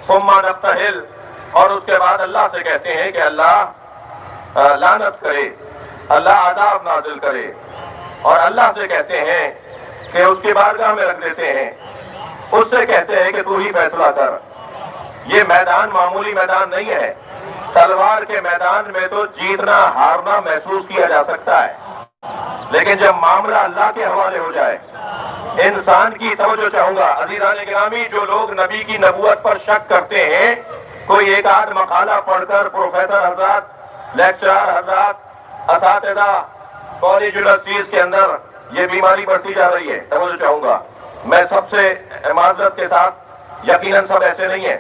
G: ثُمَّ نَبْتَهِلْ، اور اس کے بعد اللہ سے کہتے ہیں کہ اللہ لعنت کرے، اللہ عذاب نازل کرے اور اللہ سے کہتے ہیں کہ اس کی بارگاہ میں رکھ دیتے ہیں، اس سے کہتے ہیں کہ تو ہی فیصلہ کر۔ یہ میدان معمولی میدان نہیں ہے، تلوار کے میدان میں تو جیتنا ہارنا محسوس کیا جا سکتا ہے، لیکن جب معاملہ اللہ کے حوالے ہو جائے، انسان کی توجہ چاہوں گا عزیزان گرامی، جو لوگ نبی کی نبوت پر شک کرتے ہیں، کوئی ایک آدھ مقالہ پڑھ کر پروفیسر حضرات، لیکچرار حضرات، اساتذہ کالج یونیورسٹیز کے اندر یہ بیماری بڑھتی جا رہی ہے، توجہ چاہوں گا۔ میں سب سے معذرت کے ساتھ، یقیناً سب ایسے نہیں ہیں،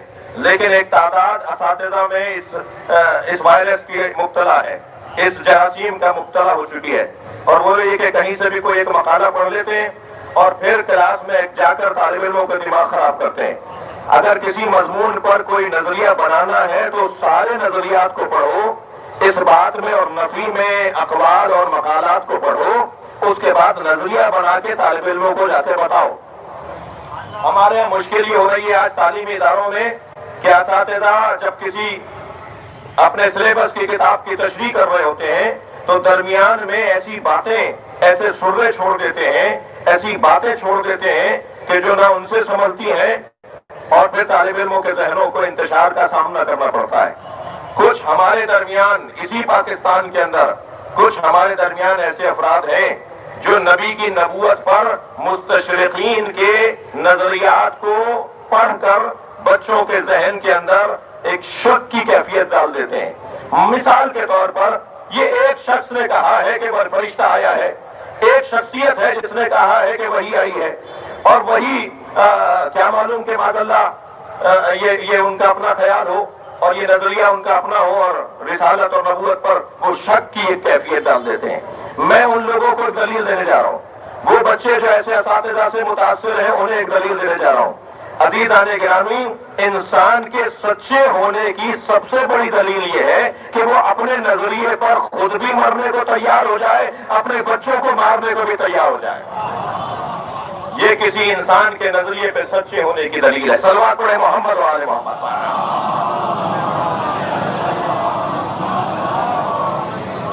G: لیکن ایک تعداد اساتذہ میں اس وائرس کی مبتلا ہے، اس جراثیم کا مبتلا ہو چکی ہے، اور وہ یہ کہ کہیں سے بھی کوئی ایک مقالہ پڑھ لیتے ہیں اور پھر کلاس میں جا کر طالب علموں کا دماغ خراب کرتے ہیں۔ اگر کسی مضمون پر کوئی نظریہ بنانا ہے تو سارے نظریات کو پڑھو، اس بات میں اور نفی میں اقوال اور مقالات کو پڑھو، اس کے بعد نظریہ بنا کے طالب علموں کو جاتے بتاؤ۔ ہمارے یہاں مشکل یہ ہو رہی ہے آج تعلیمی اداروں میں کہ اساتذہ جب کسی اپنے سلیبس کی کتاب کی تشریح کر رہے ہوتے ہیں تو درمیان میں ایسی باتیں، ایسے سرے چھوڑ دیتے ہیں، ایسی باتیں چھوڑ دیتے ہیں کہ جو نہ ان سے سنبھلتی ہیں، اور پھر طالب علموں کے ذہنوں کو انتشار کا سامنا کرنا پڑتا ہے۔ کچھ ہمارے درمیان، اسی پاکستان کے اندر کچھ ہمارے درمیان ایسے افراد ہیں جو نبی کی نبوت پر مستشرقین کے نظریات کو پڑھ کر بچوں کے ذہن کے اندر ایک شک کی کیفیت ڈال دیتے ہیں۔ مثال کے طور پر یہ ایک شخص نے کہا ہے کہ وہ فرشتہ آیا ہے، ایک شخصیت ہے جس نے کہا ہے کہ وہی آئی ہے، اور وہی کیا معلوم کہ معاذ اللہ یہ ان کا اپنا خیال ہو اور یہ نظریہ ان کا اپنا ہو، اور رسالت اور نبوت پر وہ شک کی ایک کیفیت ڈال دیتے ہیں۔ میں ان لوگوں کو ایک دلیل دینے جا رہا ہوں، وہ بچے جو ایسے اساتذہ سے متاثر ہیں انہیں ایک دلیل دینے جا رہا ہوں۔ عزیزان گرامی، انسان کے سچے ہونے کی سب سے بڑی دلیل یہ ہے کہ وہ اپنے نظریے پر خود بھی مرنے کو تیار ہو جائے، اپنے بچوں کو مارنے کو بھی تیار ہو جائے۔ یہ کسی انسان کے نظریے پہ سچے ہونے کی دلیل ہے۔ صلوات پڑھیں محمد و آل محمد۔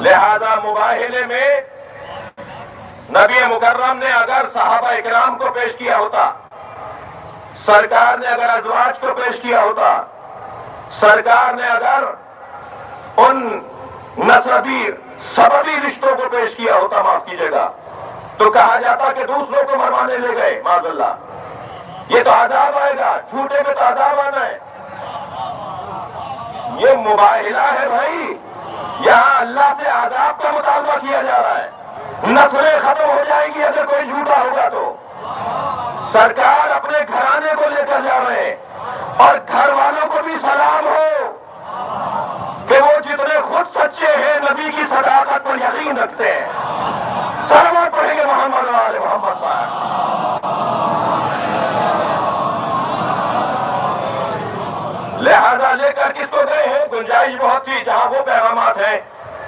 G: لہذا مباہلے میں نبی مکرم نے اگر صحابہ اکرام کو پیش کیا ہوتا، سرکار نے اگر ازواج کو پیش کیا ہوتا، سرکار نے اگر ان نسبی سببی رشتوں کو پیش کیا ہوتا، معاف کیجیے گا، تو کہا جاتا کہ دوسروں کو مروانے لے گئے، معاذ اللہ، یہ تو عذاب آئے گا، جھوٹے میں تو عذاب آنا ہے۔ یہ مباہلہ ہے بھائی، یہاں اللہ سے عذاب کا مطالبہ کیا جا رہا ہے۔ نسلیں ختم ہو جائیں گی اگر کوئی جھوٹا ہوگا تو۔ سرکار اپنے گھرانے کو لے کر جا رہے ہیں، اور گھر والوں کو بھی سلام ہو کہ وہ جتنے خود سچے ہیں نبی کی صداقت پر یقین رکھتے ہیں۔ صلوات پڑھیں گے محمد و آل محمد پر۔ لہذا لے کر کس کو گئے ہیں؟ گنجائش بہت تھی، جہاں وہ پیغامات ہیں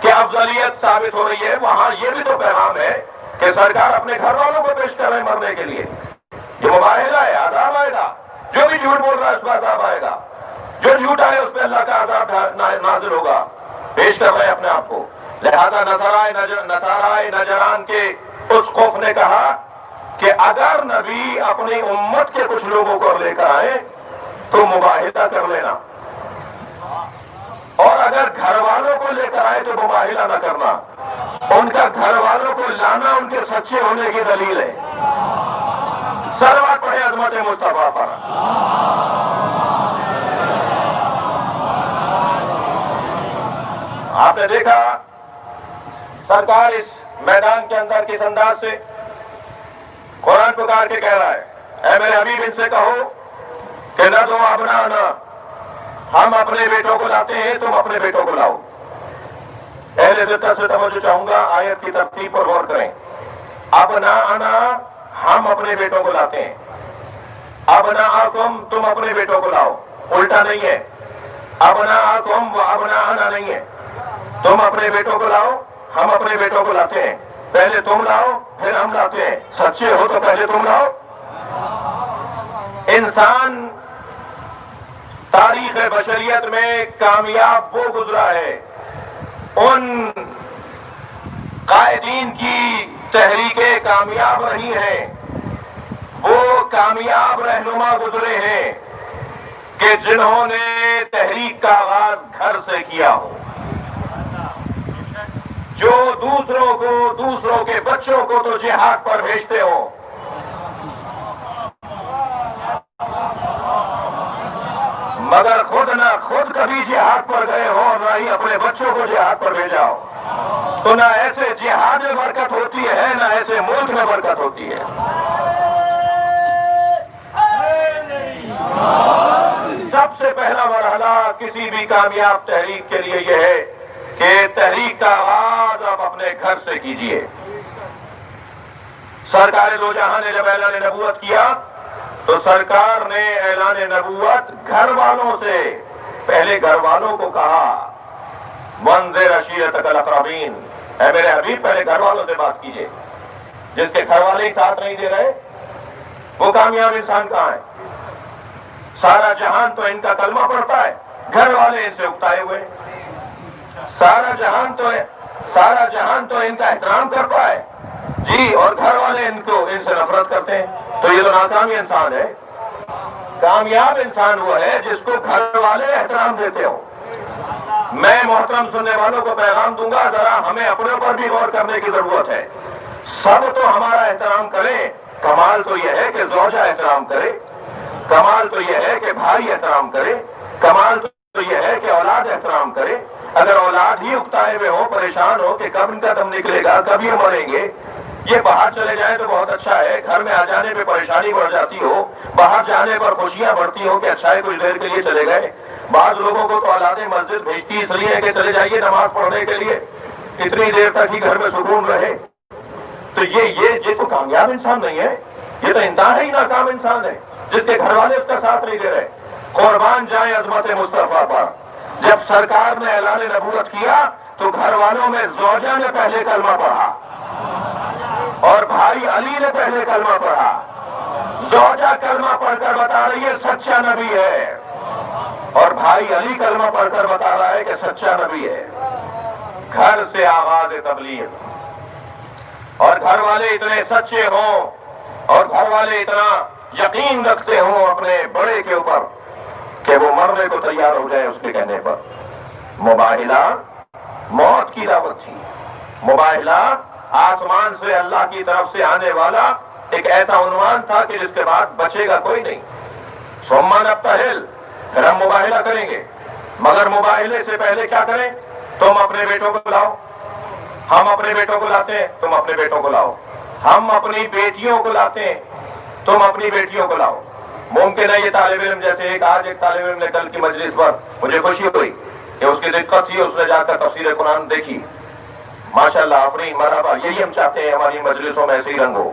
G: کہ افضلیت ثابت ہو رہی ہے، وہاں یہ بھی تو پیغام ہے کہ سرکار اپنے گھر والوں کو پیش کر رہے ہیں مرنے کے لیے۔ یہ مباہلہ ہے، عذاب آئے گا، جو بھی جھوٹ بول رہا ہے اس پر عذاب آئے گا، جو جھوٹا ہے اس پہ اللہ کا عذاب نازل ہوگا۔ پیش کر رہے ہیں اپنے آپ کو۔ لہذا نصارائے نجران کے اس خوف نے کہا کہ اگر نبی اپنی امت کے کچھ لوگوں کو لے کر آئے تو مباہلہ کر لینا، اور اگر گھر والوں کو لے کر آئے تو مباہلہ نہ کرنا۔ ان کا گھر والوں کو لانا ان کے سچے ہونے کی دلیل ہے۔ صلوات پڑھیں عظمت مصطفیٰ پر۔ آپ نے دیکھا سرکار اس میدان کے اندر کس انداز سے قرآن پکار کے کہہ رہا ہے، اے میرے حبیب ان سے کہو کہ نہ تو ابنانا، ہم اپنے بیٹوں کو لاتے ہیں، تم اپنے بیٹوں کو لاؤ۔ اہل دقت سے توجہ چاہوں گا، آیت کی ترتیب پر غور کریں۔ ابنانا، ہم اپنے بیٹوں کو لاتے ہیں، ابناءکم، تم اپنے بیٹوں کو لاؤ، الٹا نہیں ہے، ابناءکم و ابناءنا نہیں ہے، تم اپنے بیٹوں کو لاؤ، ہم اپنے بیٹوں کو لاتے ہیں، پہلے تم لاؤ پھر ہم لاتے ہیں، سچے ہو تو پہلے تم لاؤ۔ انسان تاریخ بشریت میں کامیاب وہ گزرا ہے ان قائدین کی تحریکیں کامیاب رہی ہیں، وہ کامیاب رہنما گزرے ہیں کہ جنہوں نے تحریک کا آغاز گھر سے کیا ہو، جو دوسروں کے بچوں کو تو جہاد پر بھیجتے ہو، مگر خود کبھی جہاد پر گئے ہو اور نہ ہی اپنے بچوں کو جہاد پر بھیجا ہو، تو نہ ایسے جہاد میں برکت ہوتی ہے نہ ایسے ملک میں برکت ہوتی ہے۔ سب سے پہلا مرحلہ کسی بھی کامیاب تحریک کے لیے یہ ہے کہ تحریک کا آغاز آپ اپنے گھر سے کیجئے۔ سرکار دو جہاں نے جب اعلان نبوت کیا تو سرکار نے اعلان نبوت گھر والوں سے، پہلے گھر والوں کو کہا، وانذر عشیرتک الاقربین، اے میرے حبیب پہلے گھر والوں سے بات کیجئے۔ جس کے گھر والے ہی ساتھ نہیں دے رہے وہ کامیاب انسان کہاں ہے؟ سارا جہان تو ان کا کلمہ پڑھتا ہے، گھر والے ان سے اکتائے ہوئے، سارا جہان تو ان کا احترام کرتا ہے جی، اور گھر والے ان سے نفرت کرتے ہیں، تو یہ تو ناکامی انسان ہے۔ کامیاب انسان وہ ہے جس کو گھر والے احترام دیتے ہو۔ میں محترم سننے والوں کو پیغام دوں گا، ذرا ہمیں اپنے پر بھی غور کرنے کی ضرورت ہے۔ سب تو ہمارا احترام کریں، کمال تو یہ ہے کہ زوجہ احترام کرے، کمال تو یہ ہے کہ بھائی احترام کرے، کمال تو یہ ہے کہ اولاد احترام کرے۔ اگر اولاد ہی اکتائے ہوئے ہو، پریشان ہو کہ کب ان کا دم نکلے گا، کب یہ مریں گے، یہ باہر چلے جائیں تو بہت اچھا ہے، گھر میں آ جانے پہ پریشانی بڑھ جاتی ہو، باہر جانے پر خوشیاں بڑھتی ہو کہ اچھا ہے کچھ دیر کے لیے چلے گئے۔ بعض لوگوں کو تو اولادیں مسجد بھیجتی اس لیے کہ چلے جائیے نماز پڑھنے کے لیے، اتنی دیر تک ہی گھر میں سکون رہے۔ تو یہ تو کامیاب انسان نہیں ہے، یہ تو انتہا ہی ناکام انسان ہے جس کے گھر والے اس کا ساتھ نہیں دے رہے۔ قربان جائیں عظمت مصطفیٰ پر، جب سرکار نے اعلان نبوت کیا تو گھر والوں میں زوجہ نے پہلے کلمہ پڑھا اور بھائی علی نے پہلے کلمہ پڑھا۔ زوجہ کلمہ پڑھ کر بتا رہی ہے سچا نبی ہے، اور بھائی علی کلمہ پڑھ کر بتا رہا ہے کہ سچا نبی ہے۔ گھر سے آغاز تبلیغ، اور گھر والے اتنے سچے ہوں اور گھر والے اتنا یقین رکھتے ہوں اپنے بڑے کے اوپر کہ وہ مرنے کو تیار ہو جائے اس کے کہنے پر۔ مباہلہ موت کی دعوت تھی، مباہلہ آسمان سے اللہ کی طرف سے آنے والا ایک ایسا عنوان تھا کہ جس کے بعد بچے گا کوئی نہیں۔ ثم نبتہل، پھر ہم مباہلہ کریں گے، مگر مباہلے سے پہلے کیا کریں؟ تم اپنے بیٹوں کو لاؤ، ہم اپنے بیٹوں کو لاتے ہیں، تم اپنے بیٹوں کو لاؤ، ہم اپنی بیٹیوں کو لاتے ہیں، تم اپنی بیٹیوں کو لاؤ۔ ممکن ہے یہ طالب علم جیسے آج ایک طالب علم نے کل کی مجلس پر مجھے خوشی ہوئی کہ اس کی دقت تھی، اس نے جا کر تفسیر قرآن دیکھی۔ ماشاءاللہ، آفرین، مرحبا، یہی ہم چاہتے ہیں ہماری مجلسوں میں ایسے ہی رنگ ہو۔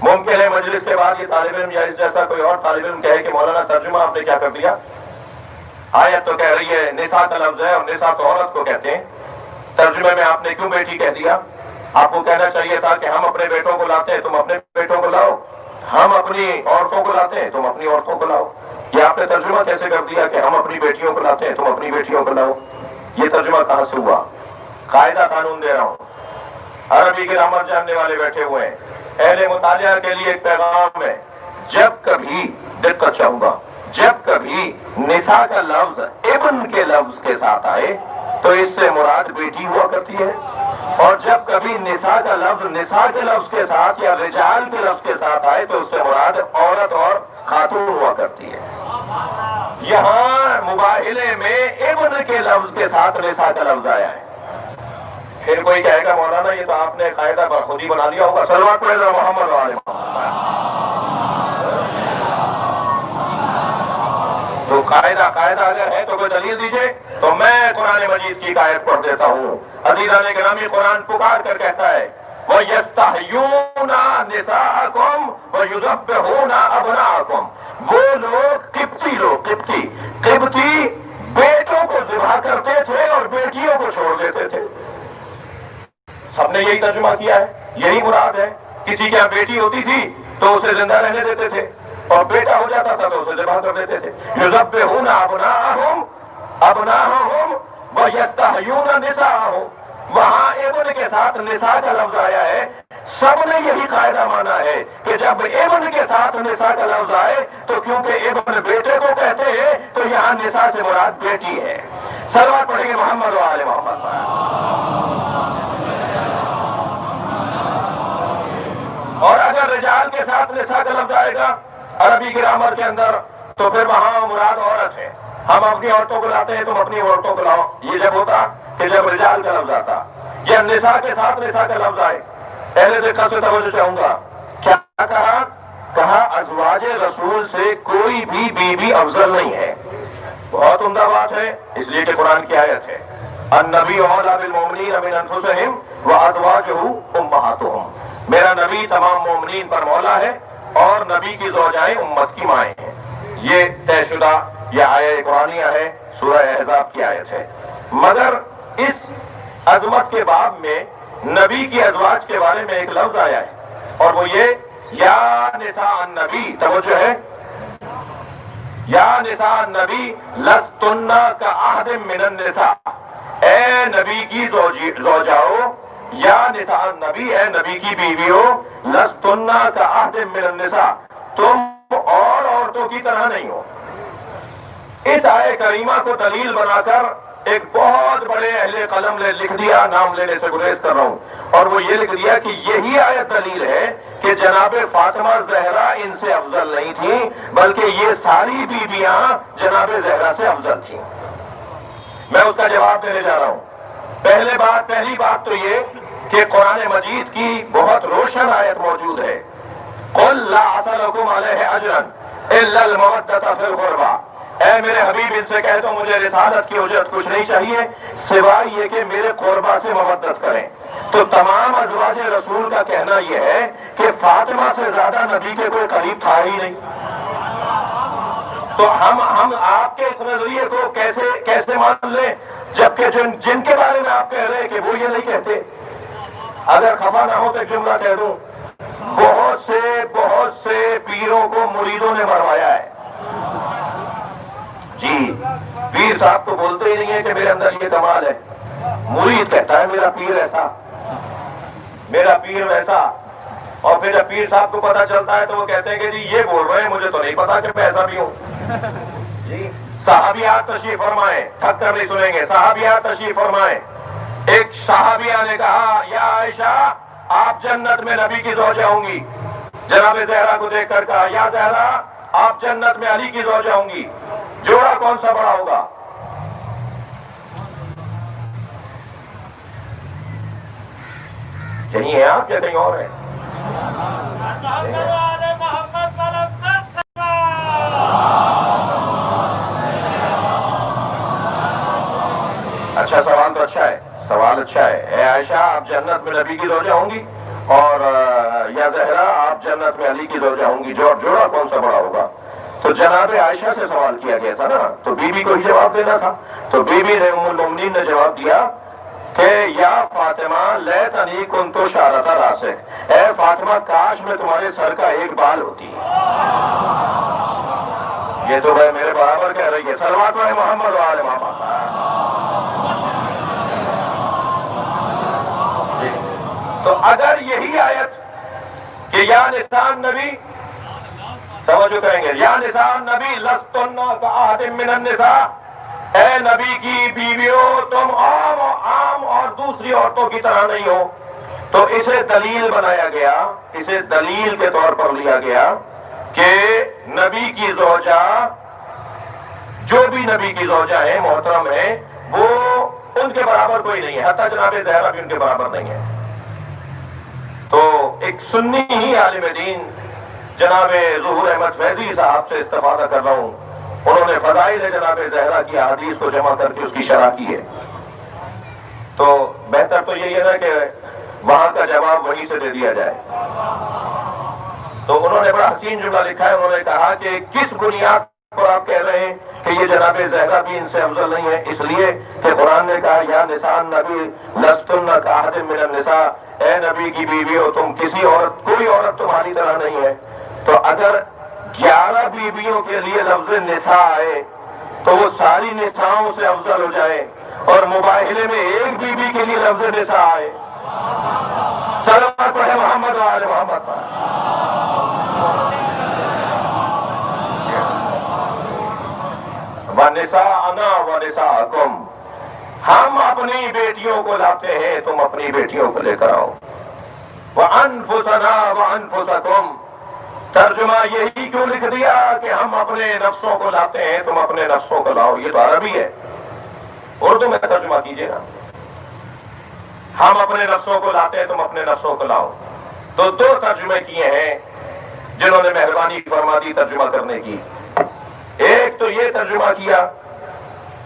G: ممکن ہے مجلس کے بعد یہ طالب علم یا اس جیسا کوئی اور طالب علم کہے کہ مولانا ترجمہ آپ نے کیا کر دیا؟ آیت تو کہہ رہی ہے نساء کا لفظ ہے اور نساء تو عورت کو کہتے ہیں، ترجمے میں آپ نے کیوں بیٹی کہہ دیا؟ آپ کو کہنا چاہیے تھا کہ ہم اپنے بیٹوں کو لاتے ہیں، تم اپنے بیٹوں کو لاؤ، ہم اپنی عورتوں کو لاتے ہیں، تم اپنی عورتوں کو لاؤ۔ یہ آپ نے ترجمہ کیسے کر دیا کہ ہم اپنی بیٹیوں کو لاتے ہیں، تم اپنی بیٹیوں کو لاؤ؟ یہ ترجمہ کہاں سے ہوا؟ قاعدہ قانون دے رہا ہوں، عربی گرامر جاننے والے بیٹھے ہوئے ہیں، اہل مطالعہ کے لیے ایک پیغام ہے، جب کبھی دقت چاہوں گا، جب کبھی نساء کا لفظ ابن کے لفظ کے ساتھ آئے تو اس سے مراد بیٹی ہوا کرتی ہے، اور جب کبھی نساء کا لفظ نساء کے لفظ کے ساتھ یا رجال کے لفظ کے ساتھ آئے تو اس سے مراد عورت اور خاتون ہوا کرتی ہے۔ یہاں مباہلے میں ابن کے لفظ کے ساتھ نساء کا لفظ آیا ہے۔ پھر کوئی کہے گا مولانا یہ تو آپ نے قاعدہ پر خود ہی بنا لیا ہوگا، صلوات پڑھے ذرا محمد والے تو قاعدہ اگر ہے تو کوئی دلیل دیجئے، تو میں قرآن مجید کی آیت پڑھ دیتا ہوں۔ عزیزان گرامی، قرآن پکار کر کہتا ہے وَيَسْتَحْيُونَ نِسَاءَكُمْ وَيُذَبِّحُونَ أَبْنَاءَكُمْ، وہ لوگ قبطی بیٹوں کو ذبح کرتے تھے اور بیٹیوں کو چھوڑ دیتے تھے۔ سب نے یہی ترجمہ کیا ہے، یہی مراد ہے۔ کسی کے یہاں بیٹی ہوتی تھی تو اسے زندہ رہنے دیتے تھے، اور بیٹا ہو جاتا تھا تو اسے ذبح کر دیتے تھے۔ یذبحون ابناءہم ویستحیون نساءہم، وہاں ابن کے ساتھ نساء کا لفظ آیا ہے، سب نے یہی قاعدہ مانا ہے کہ جب ابن کے ساتھ نساء کا لفظ آئے تو کیونکہ ابن بیٹے کو کہتے ہیں تو یہاں نساء سے مراد بیٹی ہے۔ صلوات پڑھیں گے محمد و آل محمد پر۔ اور اگر رجال کے ساتھ نساء کا لفظ آئے گا عربی گرامر کے اندر تو پھر وہاں مراد عورت ہے۔ ہم اپنی عورتوں کو لاتے ہیں، تم اپنی عورتوں کو لاؤ، یہ جب ہوتا کہ جب رجال کا لفظ آتا یا نساء کے ساتھ نساء کا لفظ آئے۔ اہل دقت سے توجہ چاہوں گا، کیا کہا ازواج رسول سے کوئی بھی بیوی افضل نہیں ہے۔ بہت عمدہ بات ہے، اس لیے کہ قرآن کی آیت ہے النبی اولی بالمؤمنین من انفسہم وازواجہ امہاتہم، میرا نبی تمام مومنین پر مولا ہے اور نبی کی زوجائیں امت کی مائیں ہیں۔ یہ طے شدہ یہ آیت قرآنیہ ہے، سورہ احزاب کی آیت ہے۔ مگر اس عظمت کے باب میں نبی کی ازواج کے بارے میں ایک لفظ آیا ہے اور وہ یہ یا نساء النبی، توجہ ہے، یا نساء النبی لستن کاحد من النساء، اے نبی کی زوجاؤ، یا نساء النبی، اے نبی کی بیویوں، لستن کاحد من النساء، تم اور عورتوں کی طرح نہیں ہو۔ اس آیت کریمہ کو دلیل بنا کر ایک بہت بڑے اہل قلم نے لکھ دیا، نام لینے سے گریز کر رہا ہوں، اور وہ یہ لکھ دیا کہ یہی آیت دلیل ہے کہ جناب فاطمہ زہرا ان سے افضل نہیں تھی، بلکہ یہ ساری بیویاں جناب زہرا سے افضل تھیں۔ میں اس کا جواب دینے جا رہا ہوں۔ پہلی بات تو یہ کہ قرآن مجید کی بہت روشن آیت موجود ہے، قل لا اسألکم علیہ اجرا الا المودۃ فی القربى، اے میرے حبیب ان سے کہہ دو مجھے رسالت کی اجرت کچھ نہیں چاہیے سوائے یہ کہ میرے قربا سے مودت کریں۔ تو تمام ازواج رسول کا کہنا یہ ہے کہ فاطمہ سے زیادہ نبی کے کوئی قریب تھا ہی نہیں۔ تو ہم آپ کے اس نظریے کو کیسے مان لیں جبکہ جن کے بارے میں آپ کہہ رہے ہیں کہ وہ یہ نہیں کہتے؟ اگر خفا نہ ہو تو ایک جملہ کہہ دوں، بہت سے پیروں کو مریدوں نے مروایا ہے۔ جی، پیر صاحب تو بولتے ہی نہیں ہے کہ میرے اندر یہ کمال ہے، مرید کہتا ہے میرا پیر ایسا، میرا پیر ویسا، اور پھر جب پیر صاحب کو پتا چلتا ہے تو وہ کہتے ہیں کہ جی یہ بول رہے ہیں، مجھے تو نہیں پتا کہ میں ایسا بھی ہوں۔ جی، صحابیات تشریف فرمائیں، تھک کر نہیں سنیں گے، صحابیات تشریف فرمائیں۔ ایک صحابیہ نے کہا یا عائشہ آپ جنت میں نبی کی زوجہ ہوں گی، جناب زہرا کو دیکھ کر کہا یا زہرا آپ جنت میں علی کی زوجہ ہوں گی، جوڑا کون سا بڑا ہوگا؟ یہی ہے آپ یا کہیں اور ہے؟
F: محمد و آل محمد پر افضل صلوات۔
G: اچھا سوال تو اچھا ہے، سوال اچھا ہے۔ اے عائشہ آپ جنت میں نبی کی زوجہ ہوں گی اور یا زہرا آپ جنت میں علی کی زوجہ ہوں گی، جوڑا کون سا بڑا ہوگا؟ تو جناب عائشہ سے سوال کیا گیا تھا نا، تو بی بی کو ہی جواب دینا تھا۔ تو بی بی ام المؤمنین نے جواب دیا کہ یا فاطمہ لیتنی کنت شعرۃ راسک، اے فاطمہ کاش میں تمہارے سر کا ایک بال ہوتی۔ یہ تو بھائی میرے برابر کہہ رہی ہے، صلوات علی محمد و آل محمد۔ تو اگر یہی آیت کہ یا نساء النبی، توجہ کریں گے، یا نساء النبی لستن کاحد من النساء، اے نبی کی بیویوں تم عام اور دوسری عورتوں کی طرح نہیں ہو، تو اسے دلیل بنایا گیا، اسے دلیل کے طور پر لیا گیا کہ نبی کی زوجہ، جو بھی نبی کی زوجہ ہیں محترم ہیں، وہ ان کے برابر کوئی نہیں ہے، حتیٰ جناب زہرا بھی ان کے برابر نہیں ہے۔ تو ایک سنی ہی عالم دین جناب ظہور احمد فیضی صاحب سے استفادہ کر رہا ہوں، انہوں نے فضائل جناب زہرا کی احادیث کو جمع کر کے اس کی شرح کی ہے۔ تو بہتر تو یہی ہے نا کہ وہاں کا جواب وہیں سے دے دیا جائے۔ تو انہوں نے بڑا حسین جملہ لکھا ہے، انہوں نے کہا کہ کس بنیاد پر آپ کہہ رہے ہیں کہ یہ جناب زہرا بھی ان سے افضل نہیں ہے؟ اس لیے کہ قرآن نے کہا یا نساء النبی لستن کاحد من النساء، اے نبی کی بیوی ہو تم کسی عورت، کوئی عورت تمہاری طرح نہیں ہے۔ تو اگر 11 بیویوں کے لیے لفظ نساء آئے تو وہ ساری نساؤں سے افضل ہو جائے، اور مباہلے میں ایک بیوی کے لیے لفظ نساء آئے. صلوات پڑھے محمد و آل محمد پر. وَنِسَاءَنَا وَنِسَاءَكُمْ، ہم اپنی بیٹیوں کو لاتے ہیں، تم اپنی بیٹیوں کو لے کر آؤ. وَأَنفُسَنَا وَأَنفُسَكُمْ، ترجمہ یہی کیوں لکھ دیا کہ ہم اپنے نفسوں کو لاتے ہیں، تم اپنے نفسوں کو لاؤ. یہ تو عربی ہے، اردو میں ترجمہ کیجئے نا. ہم اپنے نفسوں کو لاتے ہیں، تم اپنے نفسوں کو لاؤ. تو دو ترجمے کیے ہیں جنہوں نے مہربانی فرما دی ترجمہ کرنے کی. ایک تو یہ ترجمہ کیا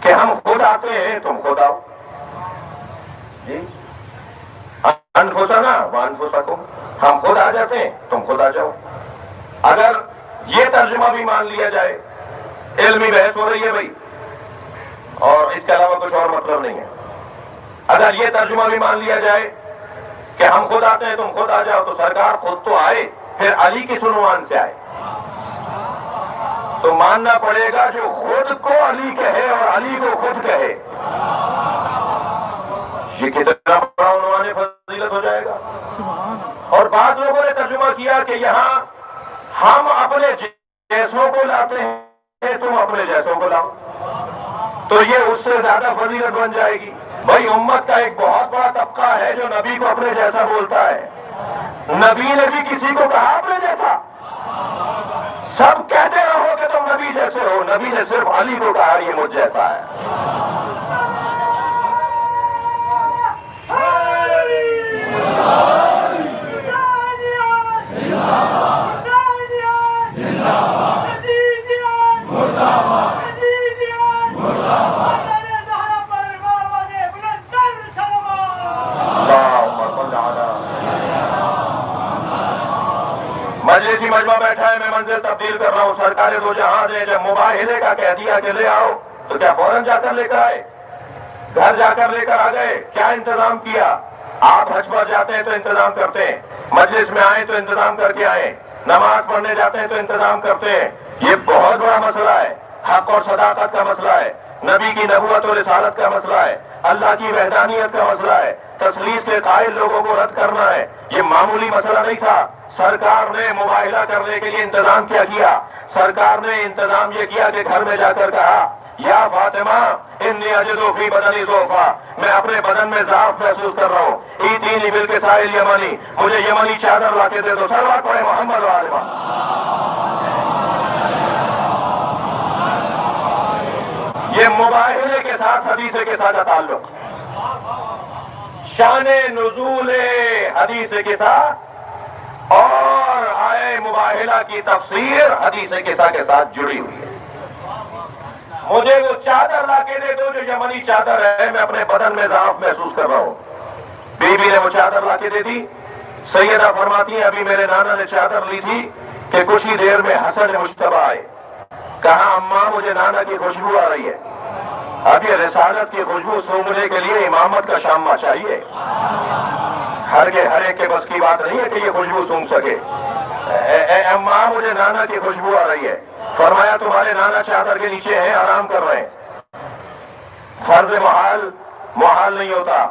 G: کہ ہم خود آتے ہیں، تم خود آؤ. جی، انفسنا وانفسکم، ہم خود آ جاتے ہیں، تم خود آ جاؤ. اگر یہ ترجمہ بھی مان لیا جائے، علمی بحث ہو رہی ہے بھائی، اور اس کے علاوہ کچھ اور مطلب نہیں ہے. اگر یہ ترجمہ بھی مان لیا جائے کہ ہم خود آتے ہیں، تم خود آ جاؤ، تو سرکار خود تو آئے، پھر علی کی عنوان سے آئے. تو ماننا پڑے گا جو خود کو علی کہے اور علی کو خود کہے. یہ کتنا بڑا عنوان فضیلت ہو جائے گا. اور بعض لوگوں نے ترجمہ کیا کہ یہاں ہم اپنے جیسوں کو لاتے ہیں، تم اپنے جیسوں کو لاؤ. تو یہ اس سے زیادہ فضیلت بن جائے گی. بھائی امت کا ایک بہت بڑا طبقہ ہے جو نبی کو اپنے جیسا بولتا ہے. نبی نے بھی کسی کو کہا اپنے جیسا؟ سب کہتے رہو کہ تم نبی جیسے ہو، نبی نے صرف علی کو کہا یہ مجھ جیسا ہے. مجلسی مجمع بیٹھا ہے، میں منزل تبدیل کر رہا ہوں. سرکار دو جہاں نے جب مباہلے کا کہہ دیا کہ لے آؤ، تو کیا فوراً جا کر لے کر آئے؟ گھر جا کر لے کر آ گئے؟ کیا انتظام کیا؟ آپ حج پر جاتے ہیں تو انتظام کرتے ہیں، مجلس میں آئے تو انتظام کر کے آئے، نماز پڑھنے جاتے ہیں تو انتظام کرتے ہیں. یہ بہت بڑا مسئلہ ہے. حق اور صداقت کا مسئلہ ہے، نبی کی نبوت اور رسالت کا مسئلہ ہے، اللہ کی وحدانیت کا مسئلہ ہے، تثلیث کے قائل لوگوں کو رد کرنا ہے. یہ معمولی مسئلہ نہیں تھا. سرکار نے مباہلہ کرنے کے لیے انتظام کیا کیا؟ سرکار نے انتظام یہ کیا کہ گھر میں جا کر کہا یا فاطمہ انی اجد فی بدنی ضعفا، میں اپنے بدن میں ضعف محسوس کر رہا ہوں، ایتینی بالکساء الیمنی، مجھے یمنی چادر لا کے دے دو. صلوات پڑھے محمد و آل محمد. یہ مباہلے کے ساتھ حدیث کے ساتھ تعلق، شان نزول حدیث کے ساتھ اور آئے مباہلہ کی تفسیر حدیث قصہ کے ساتھ جڑی ہوئی ہے. مجھے وہ چادر لا کے دے دو جو یمنی چادر ہے، میں اپنے بدن میں ضعف محسوس کر رہا ہوں. بی بی نے وہ چادر لا کے دے دی. سیدہ فرماتی ہیں ابھی میرے نانا نے چادر لی تھی کہ کچھ ہی دیر میں حسن مشتبہ آئے. کہا اماں مجھے نانا کی خوشبو آ رہی ہے. اب یہ رسالت کی خوشبو سونگنے کے لیے امامت کا شامہ چاہیے. ہر ایک کے بس کی بات نہیں ہے کہ یہ خوشبو سونگ سکے. اماں مجھے نانا کی خوشبو آ رہی ہے. فرمایا تمہارے نانا چادر کے نیچے ہیں، آرام کر رہے ہیں. فرض محال نہیں ہوتا.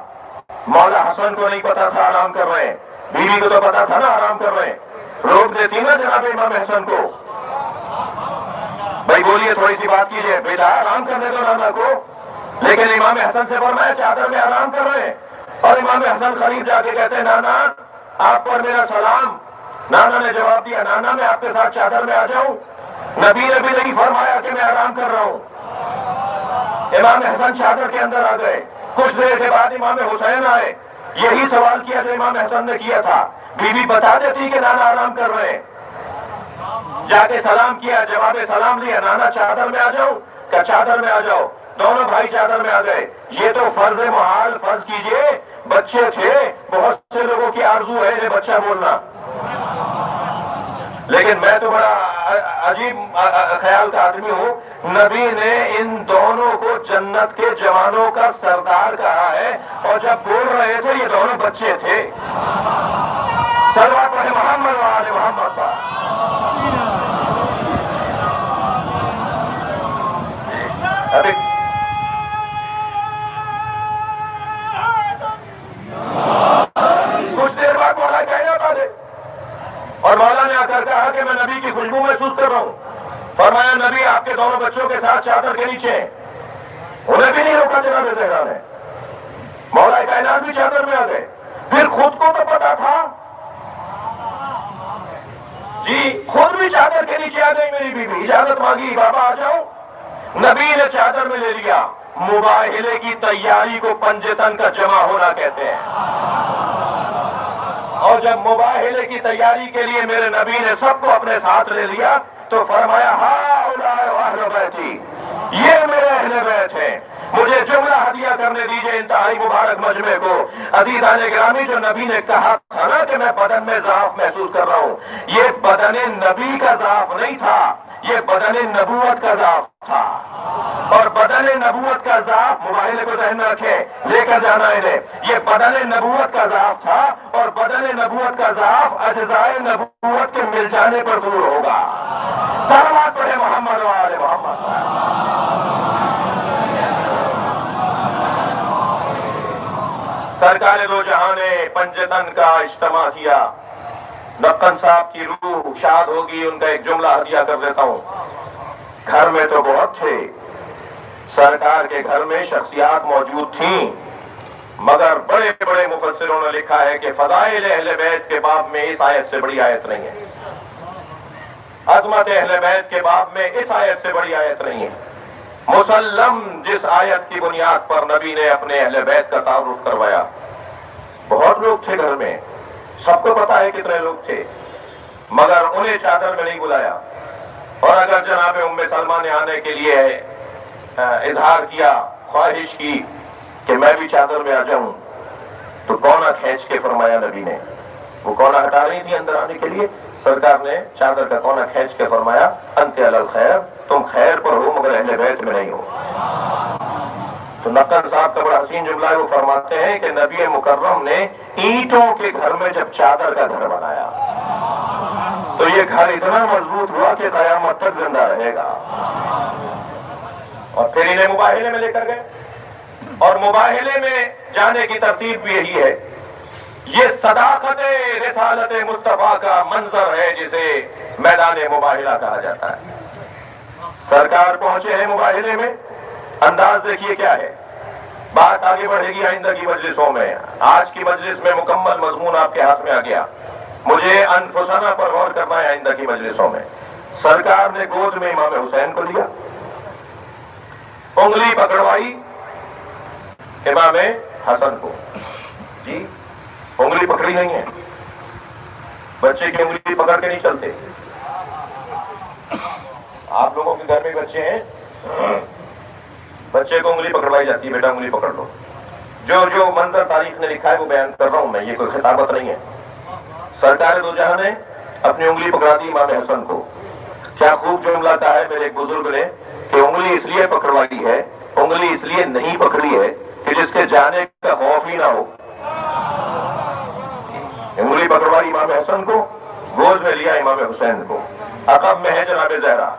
G: مولا حسن کو نہیں پتا تھا آرام کر رہے ہیں، بیوی کو تو پتا تھا نا آرام کر رہے ہیں. روک دیتی نا جناب امام حسن کو، بھائی بولیے تھوڑی سی بات کیجیے، بیٹا آرام کرنے دو نانا کو. لیکن امام حسن سے فرمایا چادر میں آرام کر رہے ہیں. اور امام حسن قریب جا کے کہتے ہیں نانا آپ پر میرا سلام. نانا نے جواب دیا نانا میں آپ کے ساتھ چادر میں آ جاؤں؟ نبی نے بھی نہیں فرمایا کہ میں آرام کر رہا ہوں. امام حسن چادر کے اندر آ گئے. کچھ دیر کے بعد امام حسین آئے. یہی سوال کیا جو امام حسن نے کیا تھا. بی بی بتا دیتی کہ نانا آرام کر رہے ہیں. جا کے سلام کیا، جواب سلام لیا، نانا چادر میں آ جاؤں؟ کیا چادر میں آ جاؤ. دونوں بھائی چادر میں آ گئے. یہ تو فرض محال، فرض کیجئے بچے تھے. بہت سے لوگوں کی آرزو ہے انہیں بچہ بولنا، لیکن میں تو بڑا عجیب خیال کا آدمی ہوں. نبی نے ان دونوں کو جنت کے جوانوں کا سردار کہا ہے، اور جب بول رہے تھے یہ دونوں بچے تھے. صلوات پڑھے محمد و آل محمد پر. محسوس کر رہا ہوں. فرمایا نبی آپ کے دونوں بچوں کے ساتھ چادر کے نیچے ہیں. انہیں بھی نہیں روکا جناب زہرا نے. مولا کائنات بھی چادر میں آ گئے. پھر خود کو تو پتا تھا جی، خود بھی چادر کے نیچے آ گئی میری بیوی. اجازت مانگی بابا آ جاؤں. نبی نے چادر میں لے لیا. مباہلے کی تیاری کو پنجتن کا جمع ہونا کہتے ہیں. اور جب مباہلے کی تیاری کے لیے میرے نبی نے سب کو اپنے ساتھ لے لیا تو فرمایا ہؤلاء اہل بیتی، یہ میرے اہل بیت ہیں. مجھے جملہ ہدیہ کرنے دیجئے انتہائی مبارک مجمع کو. عزیزان گرامی، جو نبی نے کہا تھا نا کہ میں بدن میں ضعف محسوس کر رہا ہوں، یہ بدن نبی کا ضعف نہیں تھا، یہ بدن نبوت کا ضعف تھا. اور بدن نبوت کا ضعف، مباہلے کو ذہن میں رکھے، لے کر جانا انہیں، یہ بدن نبوت کا ضعف تھا. اور بدن نبوت کا ضعف اجزائے نبوت کے مل جانے پر دور ہوگا. صلوات پڑھے محمد و آل محمد. سرکار دو جہاں نے پنجتن کا اجتماع کیا. نقن صاحب کی روح شاد ہوگی، ان کا ایک جملہ ہدیہ کر دیتا ہوں. گھر میں تو بہت تھے، سرکار کے گھر میں شخصیات موجود تھیں، مگر بڑے بڑے مفسروں نے لکھا ہے کہ فضائل اہل بیت کے باب میں اس آیت سے بڑی آیت نہیں ہے. عظمت اہل بیت کے باب میں اس آیت سے بڑی آیت نہیں ہے. مسلم جس آیت کی بنیاد پر نبی نے اپنے اہل بیت کا تعارف کروایا. بہت لوگ تھے گھر میں، سب کو پتا ہے کتنے لوگ تھے، مگر انہیں چادر میں نہیں بلایا. اور اگر جناب ام سلمہ نے آنے کے لیے اظہار کیا، خواہش کی کہ میں بھی چادر میں آ جاؤں، تو کونا کھینچ کے فرمایا نبی نے. وہ کونا ہٹا رہی تھی اندر آنے کے لیے، سرکار نے چادر کا کونا کھینچ کے فرمایا انت علی الخیر، تم خیر پر ہو مگر اہل بیت میں نہیں ہو. تو نقل صاحب کا بڑا حسین جملہ ہے، وہ فرماتے ہیں کہ نبی مکرم نے اینٹوں کے گھر میں جب چادر کا گھر بنایا تو یہ گھر اتنا مضبوط ہوا کہ قیامت تک زندہ رہے گا. اور پھر انہیں مباہلے میں لے کر گئے، اور مباہلے میں جانے کی ترتیب بھی یہی ہے. یہ صداقت رسالت مصطفیٰ کا منظر ہے جسے میدان مباہلہ کہا جاتا ہے. سرکار پہنچے ہیں مباہلے میں، انداز دیکھیے کیا ہے. بات آگے بڑھے گی آئندہ کی مجلسوں میں. آج کی مجلس میں مکمل مضمون آپ کے ہاتھ میں آ گیا. مجھے انفسنا پر غور کرنا ہے آئندہ کی مجلسوں میں. سرکار نے گود میں امام حسین کو لیا، انگلی پکڑوائی امام حسن کو. جی انگلی پکڑی نہیں ہے، بچے کی انگلی پکڑ کے نہیں چلتے. آپ لوگوں کے گھر میں بچے ہیں، بچے کو انگلی پکڑوائی جاتی ہے، بیٹا انگلی پکڑ لو. جو منظر تاریخ نے لکھا ہے وہ بیان کر رہا ہوں میں، یہ کوئی خطابت نہیں ہے. سرکار دو جہاں نے اپنی انگلی پکڑا دی امام حسن کو. کیا خوب جملہ کہا ہے میرے ایک بزرگ نے کہ انگلی اس لیے پکڑوائی ہے، انگلی اس لیے نہیں پکڑی ہے کہ جس کے جانے کا خوف ہی نہ ہو. انگلی پکڑوائی امام حسن کو، گود میں لیا امام حسین کو. عقب میں ہے جناب زہرا،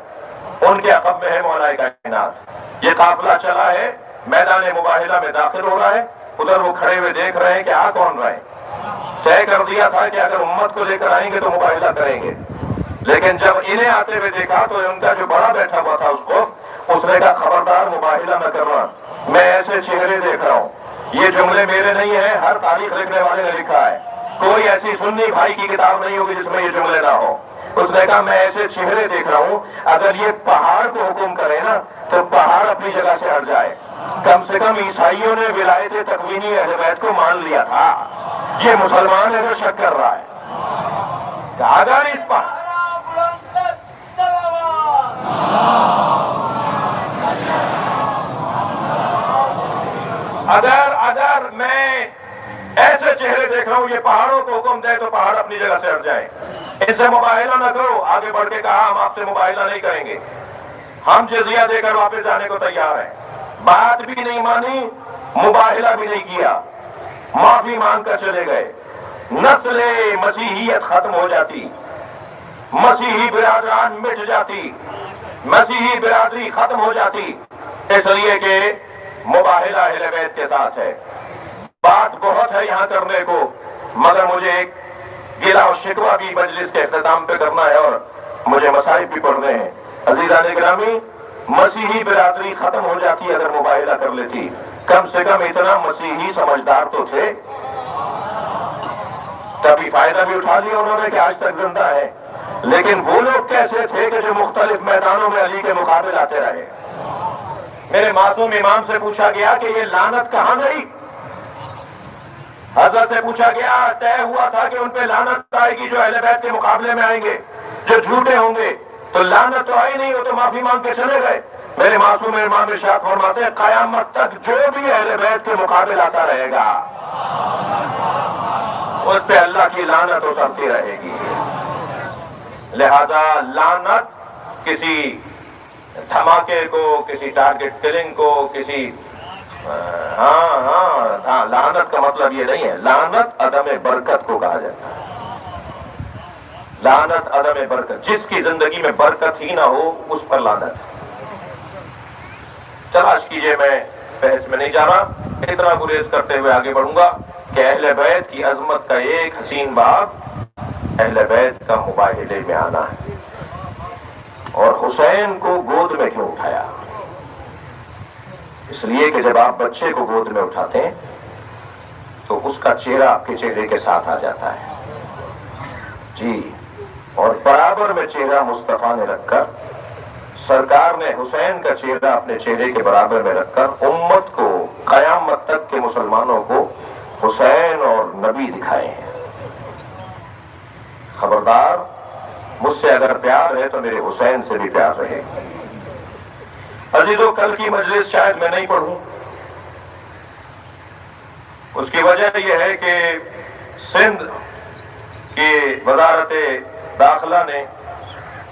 G: ان کے عقب میں ہے مولا کائنات. یہ قافلہ چلا ہے، میدان مباہلہ میں داخل ہو رہا ہے. ادھر وہ کھڑے ہوئے دیکھ رہے ہیں کہ آ کون رہے. طے کر دیا تھا کہ اگر امت کو لے کر آئیں گے تو مباہلہ کریں گے، لیکن جب انہیں آتے ہوئے دیکھا تو ان کا جو بڑا بیٹھا ہوا تھا اس نے کہا خبردار مباہلہ نہ کرنا، میں ایسے چہرے دیکھ رہا ہوں. یہ جملے میرے نہیں ہیں، ہر تاریخ لکھنے والے نے لکھا ہے. کوئی ایسی سنی بھائی کی کتاب نہیں ہوگی جس میں یہ جملے نہ ہو. اس نے کہا میں ایسے چہرے دیکھ رہا ہوں، اگر یہ پہاڑ کو حکم کرے نا تو پہاڑ اپنی جگہ سے ہٹ جائے. کم سے کم عیسائیوں نے ولایت تکوینی اہل بیت کو مان لیا تھا، یہ مسلمان اگر شک کر رہا ہے اگر اس پہاڑ اگر میں ایسے چہرے دیکھ رہا ہوں یہ پہاڑوں کو حکم دے تو پہاڑ اپنی جگہ سے ہٹ جائیں. ان سے مباہلہ نہ کرو. آگے بڑھ کے کہا ہم آپ سے مباہلہ نہیں کریں گے، ہم جزیہ دے کر واپس جانے کو تیار ہیں. بات بھی نہیں مانی، مباہلہ بھی نہیں کیا، معافی مانگ کر چلے گئے. نسل مسیحیت ختم ہو جاتی، مسیحی برادران مٹ جاتی، مسیحی برادری ختم ہو جاتی، اس لیے کہ مباہلہ اہل بیت کے ساتھ ہے. بات بہت ہے یہاں کرنے کو، مگر مجھے ایک گلہ و شکوہ بھی مجلس کے اختتام پہ کرنا ہے. اور مجھے مصائب بھی پڑ رہے ہیں. عزیزان گرامی، مسیحی برادری ختم ہو جاتی اگر مباہلہ کر لیتی. کم سے کم اتنا مسیحی سمجھدار تو تھے. کبھی فائدہ بھی اٹھا لیا انہوں نے کہ آج تک زندہ ہے. لیکن وہ لوگ کیسے تھے کہ جو مختلف میدانوں میں علی کے مقابل آتے رہے. میرے معصوم امام سے پوچھا گیا کہ یہ لعنت کہاں گئی؟ حضرت سے پوچھا گیا، طے ہوا تھا کہ ان پہ لعنت آئے گی جو اہل بیت کے مقابلے میں آئیں گے، جو جھوٹے ہوں گے. تو لعنت تو آئی نہیں، وہ تو معافی مانگ کے چلے گئے. میرے معصوم امام ارشاد فرماتے ہیں قیامت تک جو بھی اہل بیت کے مقابل آتا رہے گا اس پہ اللہ کی لعنت اترتی رہے گی. لہذا لعنت کسی دھماکے کو، کسی ٹارگٹ کلنگ کو، کسی لعنت کا مطلب یہ نہیں ہے. لعنت عدم برکت کو کہا جاتا ہے. لعنت عدم برکت، جس کی زندگی میں برکت ہی نہ ہو اس پر لعنت. تلاش کیجئے، میں بحث میں نہیں جا رہا. اتنا گریز کرتے ہوئے آگے بڑھوں گا کہ اہل بیت کی عظمت کا ایک حسین باب اہل بیت کا مباہلے میں آنا ہے. اور حسین کو گود میں کیوں اٹھایا؟ اس لیے کہ جب آپ بچے کو گود میں اٹھاتے ہیں تو اس کا چہرہ آپ کے چہرے کے ساتھ آ جاتا ہے. جی، اور برابر میں چہرہ مصطفیٰ نے رکھ کر، سرکار نے حسین کا چہرہ اپنے چہرے کے برابر میں رکھ کر امت کو، قیامت تک کے مسلمانوں کو حسین اور نبی دکھائے ہیں. خبردار، مجھ سے اگر پیار ہے تو میرے حسین سے بھی پیار رہے. عزیزو، کل کی مجلس شاید میں نہیں پڑھوں. اس کی وجہ یہ ہے کہ سندھ کی وزارت داخلہ نے،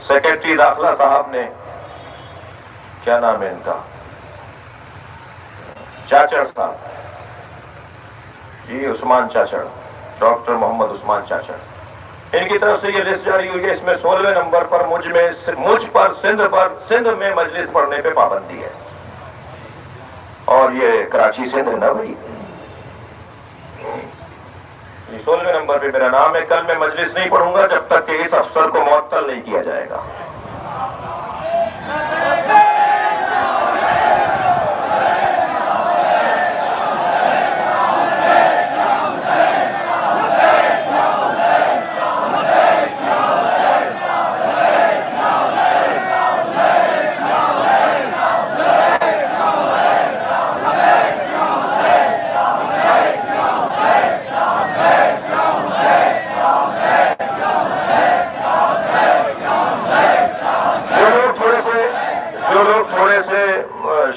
G: سیکرٹری داخلہ صاحب نے، کیا نام ہے ان کا، چاچڑ صاحب، جی عثمان چاچڑ، ڈاکٹر محمد عثمان چاچڑ، ان کی طرف سے یہ لسٹ جاری ہوئی ہے. اس میں 16ویں نمبر پر مجھ پر سندھ میں مجلس پڑھنے پہ پابندی ہے. اور یہ کراچی سندھ ہے نا بھائی. 16ویں نمبر پہ میرا نام ہے. کل میں مجلس نہیں پڑھوں گا جب تک کہ اس افسر کو معطل نہیں کیا جائے گا.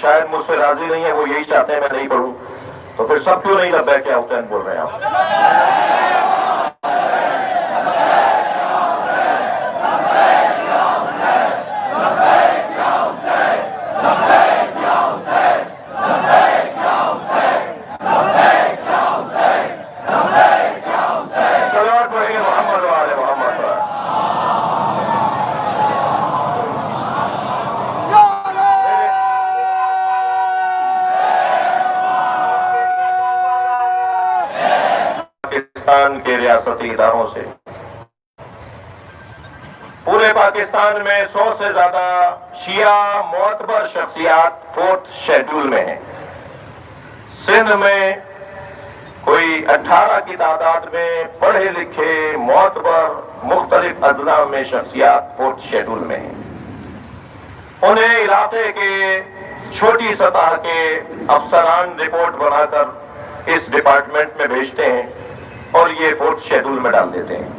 G: شاید مجھ سے راضی نہیں ہے، وہ یہی چاہتے ہیں میں نہیں پڑھوں. تو پھر سب کیوں نہیں لبیک یا حسین بول رہے ہیں آپ؟ صلوات پڑھیں گے محمد و آل محمد پر. پاکستان کے ریاستی اداروں سے پورے پاکستان میں 100 سے زیادہ شیعہ معتبر شخصیات 4تھ شیڈول میں ہیں. سندھ میں کوئی 18 کی تعداد میں پڑھے لکھے معتبر مختلف اضلاع میں شخصیات 4تھ شیڈول میں ہیں. انہیں علاقے کے چھوٹی سطح کے افسران رپورٹ بنا کر اس ڈپارٹمنٹ میں بھیجتے ہیں اور یہ 4تھ شیڈول میں ڈال دیتے ہیں.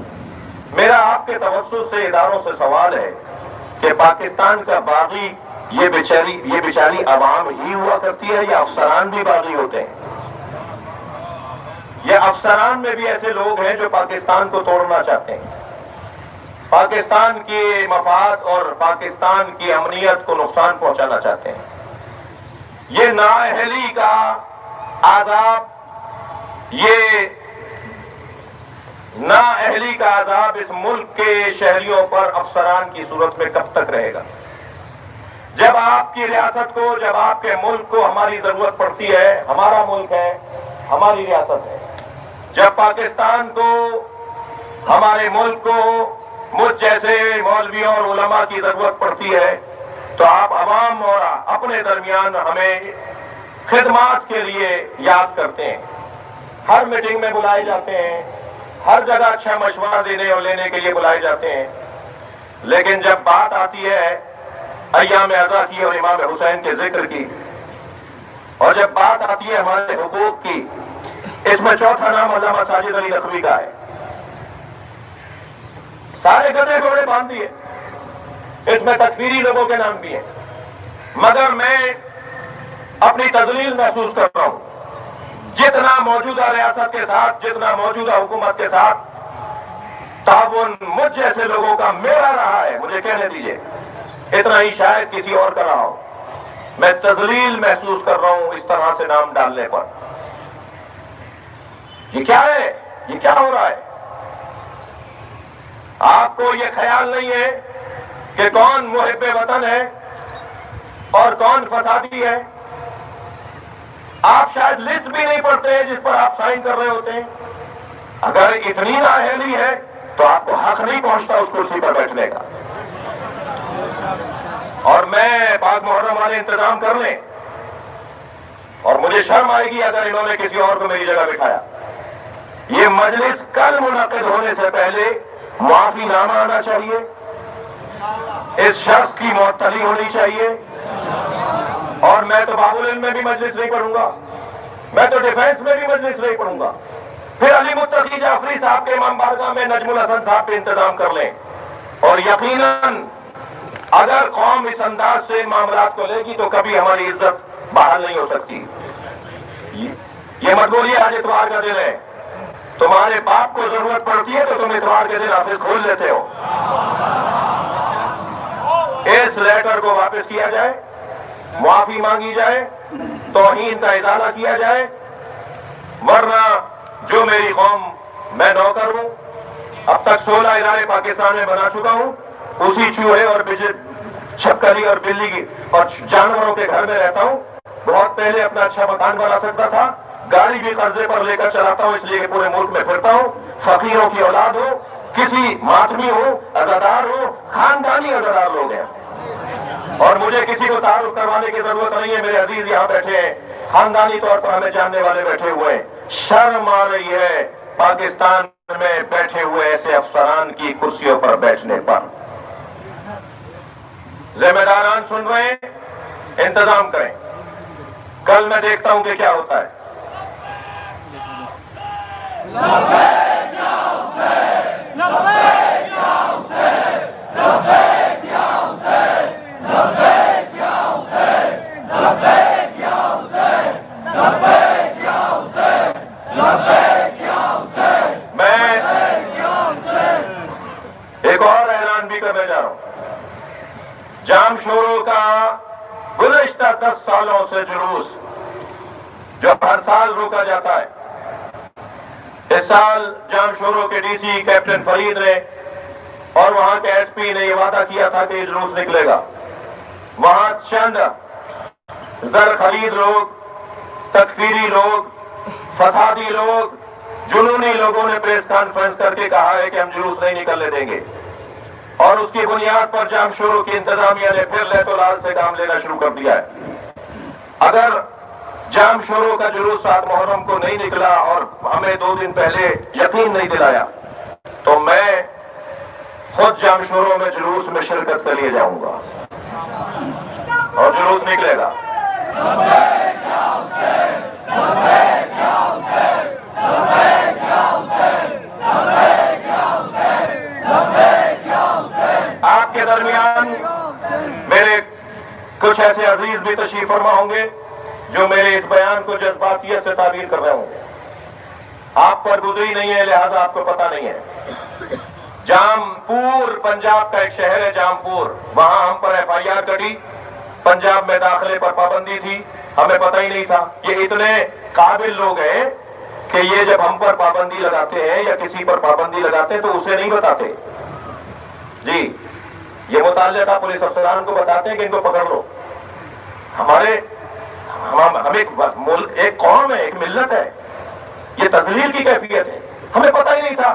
G: میرا آپ کے توسط سے اداروں سے سوال ہے کہ پاکستان کا باغی یہ بیچاری عوام ہی ہوا کرتی ہے یا افسران بھی باغی ہوتے ہیں؟ یا افسران میں بھی ایسے لوگ ہیں جو پاکستان کو توڑنا چاہتے ہیں، پاکستان کی مفاد اور پاکستان کی امنیت کو نقصان پہنچانا چاہتے ہیں؟ یہ نااہلی کا عذاب، یہ نااہلی کا عذاب اس ملک کے شہریوں پر افسران کی صورت میں کب تک رہے گا؟ جب آپ کی ریاست کو، جب آپ کے ملک کو ہماری ضرورت پڑتی ہے، ہمارا ملک ہے، ہماری ریاست ہے، جب پاکستان کو، ہمارے ملک کو مجھ جیسے مولویوں اور علماء کی ضرورت پڑتی ہے تو آپ عوام اور اپنے درمیان ہمیں خدمات کے لیے یاد کرتے ہیں، ہر میٹنگ میں بلائے جاتے ہیں، ہر جگہ اچھا مشورہ دینے اور لینے کے لیے بلائے جاتے ہیں، لیکن جب بات آتی ہے ایام ازا کی اور امام حسین کے ذکر کی، اور جب بات آتی ہے ہمارے حقوق کی، اس میں چوتھا نام علامہ ساجد علی نقوی کا ہے۔ سارے گدے گھوڑے باندھ دیے، اس میں تکفیری لوگوں کے نام بھی ہیں، مگر میں اپنی تذلیل محسوس کر رہا ہوں۔ جتنا موجودہ ریاست کے ساتھ، جتنا موجودہ حکومت کے ساتھ تعاون مجھ جیسے لوگوں کا میرا رہا ہے، مجھے کہنے دیجئے، اتنا ہی شاید کسی اور کا رہا ہو، میں تذلیل محسوس کر رہا ہوں اس طرح سے نام ڈالنے پر۔ یہ کیا ہے؟ یہ کیا ہو رہا ہے؟ آپ کو یہ خیال نہیں ہے کہ کون محب وطن ہے اور کون فسادی ہے؟ آپ شاید لسٹ بھی نہیں پڑھتے ہیں جس پر آپ سائن کر رہے ہوتے ہیں۔ اگر اتنی نااہلی ہے تو آپ کو حق نہیں پہنچتا اس کرسی پر بیٹھنے کا۔ اور میں پاک محرم والے انتظام کر لیں، اور مجھے شرم آئے گی اگر انہوں نے کسی اور کو میری جگہ بٹھایا۔ یہ مجلس کل منعقد ہونے سے پہلے معافی نامہ آنا چاہیے، اس شخص کی معطلی ہونی چاہیے، اور میں تو باب العلم میں بھی مجلس نہیں پڑھوں گا، میں تو ڈیفینس میں بھی مجلس نہیں پڑھوں گا۔ پھر علی متقی جعفری صاحب کے امام بارگاہ میں نجم الحسن صاحب پہ انتظام کر لیں، اور یقیناً اگر قوم اس انداز سے معاملات کو لے گی تو کبھی ہماری عزت بحال نہیں ہو سکتی۔ یہ مت بولیے آج اتوار کا دن ہے، تمہارے باپ کو ضرورت پڑتی ہے تو تم اتوار کے دن آفس کھول لیتے ہو۔ اس لیٹر کو واپس کیا جائے، معافی مانگی جائے، توہین کا ازالہ کیا جائے، ورنہ جو میری قوم میں نوکر ہوں، اب تک 16 ادارے پاکستان میں بنا چکا ہوں، اسی چوہے اور چھپکلی اور بلی کی اور جانوروں کے گھر میں رہتا ہوں۔ بہت پہلے اپنا اچھا مکان بنا سکتا تھا، گاڑی بھی قرضے پر لے کر چلاتا ہوں، اس لیے کہ پورے ملک میں پھرتا ہوں۔ فقیروں کی اولاد ہو، کسی ماتمی ہو، عزادار ہو، خاندانی عزادار لوگ ہیں، اور مجھے کسی کو تعارف کروانے کی ضرورت نہیں ہے۔ میرے عزیز یہاں بیٹھے ہیں، خاندانی طور پر ہمیں جاننے والے بیٹھے ہوئے ہیں۔ شرم آ رہی ہے پاکستان میں بیٹھے ہوئے ایسے افسران کی کرسیوں پر بیٹھنے پر۔ ذمہ داران سن رہے ہیں، انتظام کریں، کل میں دیکھتا ہوں کہ کیا ہوتا ہے۔ میں ایک اور اعلان بھی کرنے جا رہا ہوں۔ جام شوروں کا گزشتہ 10 سالوں سے جلوس جو ہر سال روکا جاتا ہے، اس سال جام شوروں کے ڈی سی کیپٹن فرید نے اور وہاں کے ایس پی نے یہ وعدہ کیا تھا کہ یہ جلوس نکلے گا۔ وہاں چند زر خرید لوگ، تکفیری لوگ، فسادی لوگ، جنونی لوگوں نے پریس کانفرنس کر کے کہا ہے کہ ہم جلوس نہیں نکلنے دیں گے، اور اس کی بنیاد پر جام شوروں کی انتظامیہ نے پھر لیت و لال سے کام لینا شروع کر دیا ہے۔ اگر جام شوروں کا جلوس 7 محرم کو نہیں نکلا اور ہمیں 2 دن پہلے یقین نہیں دلایا تو میں خود جام شوروں میں جلوس میں شرکت کے لیے جاؤں گا، اور جلوس نکلے گا۔ آپ کے درمیان میرے کچھ ایسے عزیز بھی تشریف فرما ہوں گے جو میرے اس بیان کو جذباتیت سے تعبیر کر رہے ہوں گے۔ آپ پر گزری نہیں ہے، لہذا آپ کو پتہ نہیں ہے۔ جامپور پنجاب کا ایک شہر ہے، جامپور، وہاں ہم پر ایف آئی آر کٹی، پنجاب میں داخلے پر پابندی تھی، ہمیں پتہ ہی نہیں تھا۔ یہ اتنے قابل لوگ ہیں کہ یہ جب ہم پر پابندی لگاتے ہیں یا کسی پر پابندی لگاتے ہیں تو اسے نہیں بتاتے، جی یہ متعلقہ پولیس افسران کو بتاتے ہیں کہ ان کو پکڑ لو۔ ہم ایک قوم ہے، ایک ملت ہے، یہ تذلیل کی کیفیت ہے، ہمیں پتہ ہی نہیں تھا۔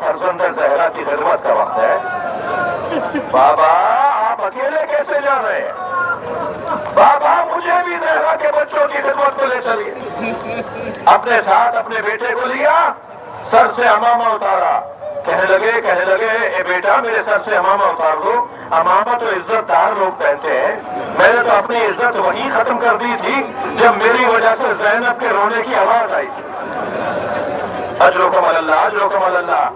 G: فرزند زہرا کی خدمت کا وقت ہے. بابا آپ اکیلے کیسے جا رہے ہیں؟ بابا مجھے بھی زہرا کے بچوں کی خدمت کو لے چلیے. اپنے ساتھ اپنے بیٹے کو لیا, سر سے امامہ اتارا, کہنے لگے اے بیٹا میرے سر سے امامہ اتار دو. امامہ تو عزت دار لوگ پہنتے ہیں, میں نے تو اپنی عزت وہیں ختم کر دی تھی جب میری وجہ سے زینب کے رونے کی آواز آئی تھی. اجرکم اللہ, اجرکم اللہ.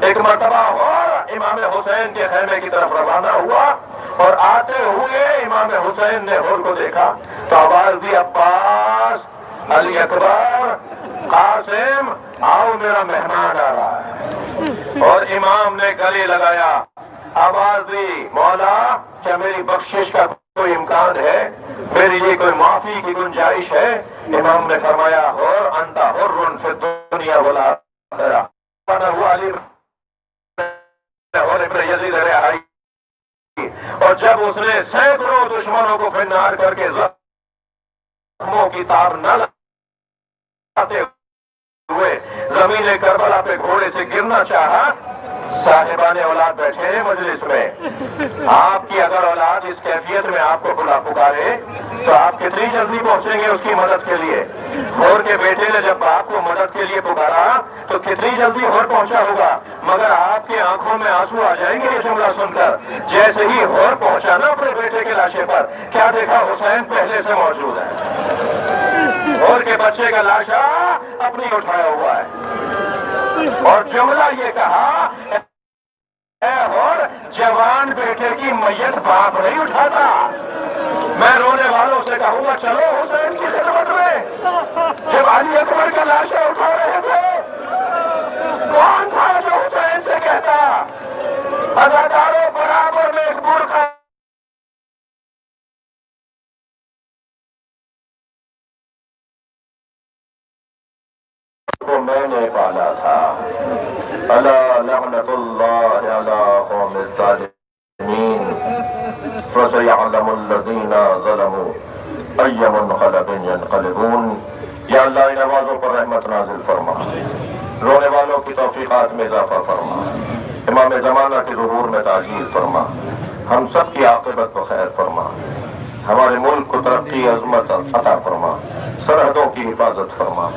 G: ایک مرتبہ اور امام حسین کے خیمے کی طرف روانہ ہوا, اور آتے ہوئے امام حسین نے ہور کو دیکھا تو آواز دی عباس, علی اکبر, قاسم, آؤ میرا مہمان آ رہا ہے. اور امام نے گلے لگایا, آواز دی مولا کیا میری بخشش کا کوئی امکان ہے, میری لیے کوئی معافی کی گنجائش ہے؟ امام نے فرمایا اور انتا حر فی الدنیا والآخرہ. ہوا علی اور ابن یزید رہائی, اور جب اس نے سینکڑوں دشمنوں کو فنار کر کے زخموں کی تاب نہ لاتے ہوئے زمین کربلا پہ گھوڑے سے گرنا چاہا, صاحبان اولاد بیٹھے ہیں مجلس میں, آپ کی اگر اولاد اس کیفیت میں آپ کو بلا پکارے تو آپ کتنی جلدی پہنچیں گے اس کی مدد کے لیے؟ ہور کے بیٹے نے جب باپ کو مدد کے لیے پکارا تو کتنی جلدی ہور پہنچا ہوگا, مگر آپ کی آنکھوں میں آنسو آ جائیں گے یہ جملہ سن کر. جیسے ہی ہور پہنچا نا اپنے بیٹے کے لاشے پر, کیا دیکھا حسین پہلے سے موجود ہے, ہور کے بچے کا لاشا اپنی اٹھایا ہوا ہے, اور جملہ یہ کہا اور جوان بیٹے کی میت باپ نہیں اٹھاتا. میں رونے والوں سے کہوں گا چلو حسین کی خدمت میں. جب علی اکبر کا لاشا اٹھا رہے تھے کون تھا جو حسین سے کہتا اداکاروں برابر میں ایک برقع کو میں نے پالا تھا. الا لعنت اللہ علی قوم الظالمین فسیعلم الذین ظلموا ای منقلب ینقلبون. یا اللہ ان آوازوں پر رحمت نازل فرما, رونے والوں کی توفیقات میں اضافہ فرما, امام زمانہ کے ظہور میں تاجیل فرما, ہم سب کی عاقبت کو خیر فرما, ہمارے ملک کو ترقی عظمت عطا فرما, سرحدوں کی حفاظت فرما,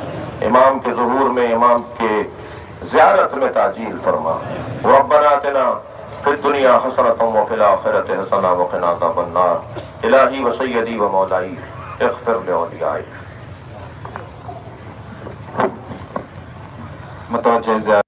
G: امام کے ظہور میں امام کے زیارت میں تاجیل فرما. ربنا آتنا فی الدنیا حسنۃ وفی الآخرۃ حسنۃ وقنا عذاب النار. الہی و سیدی و مولائی اغفر لاولیائک.
D: متوجہ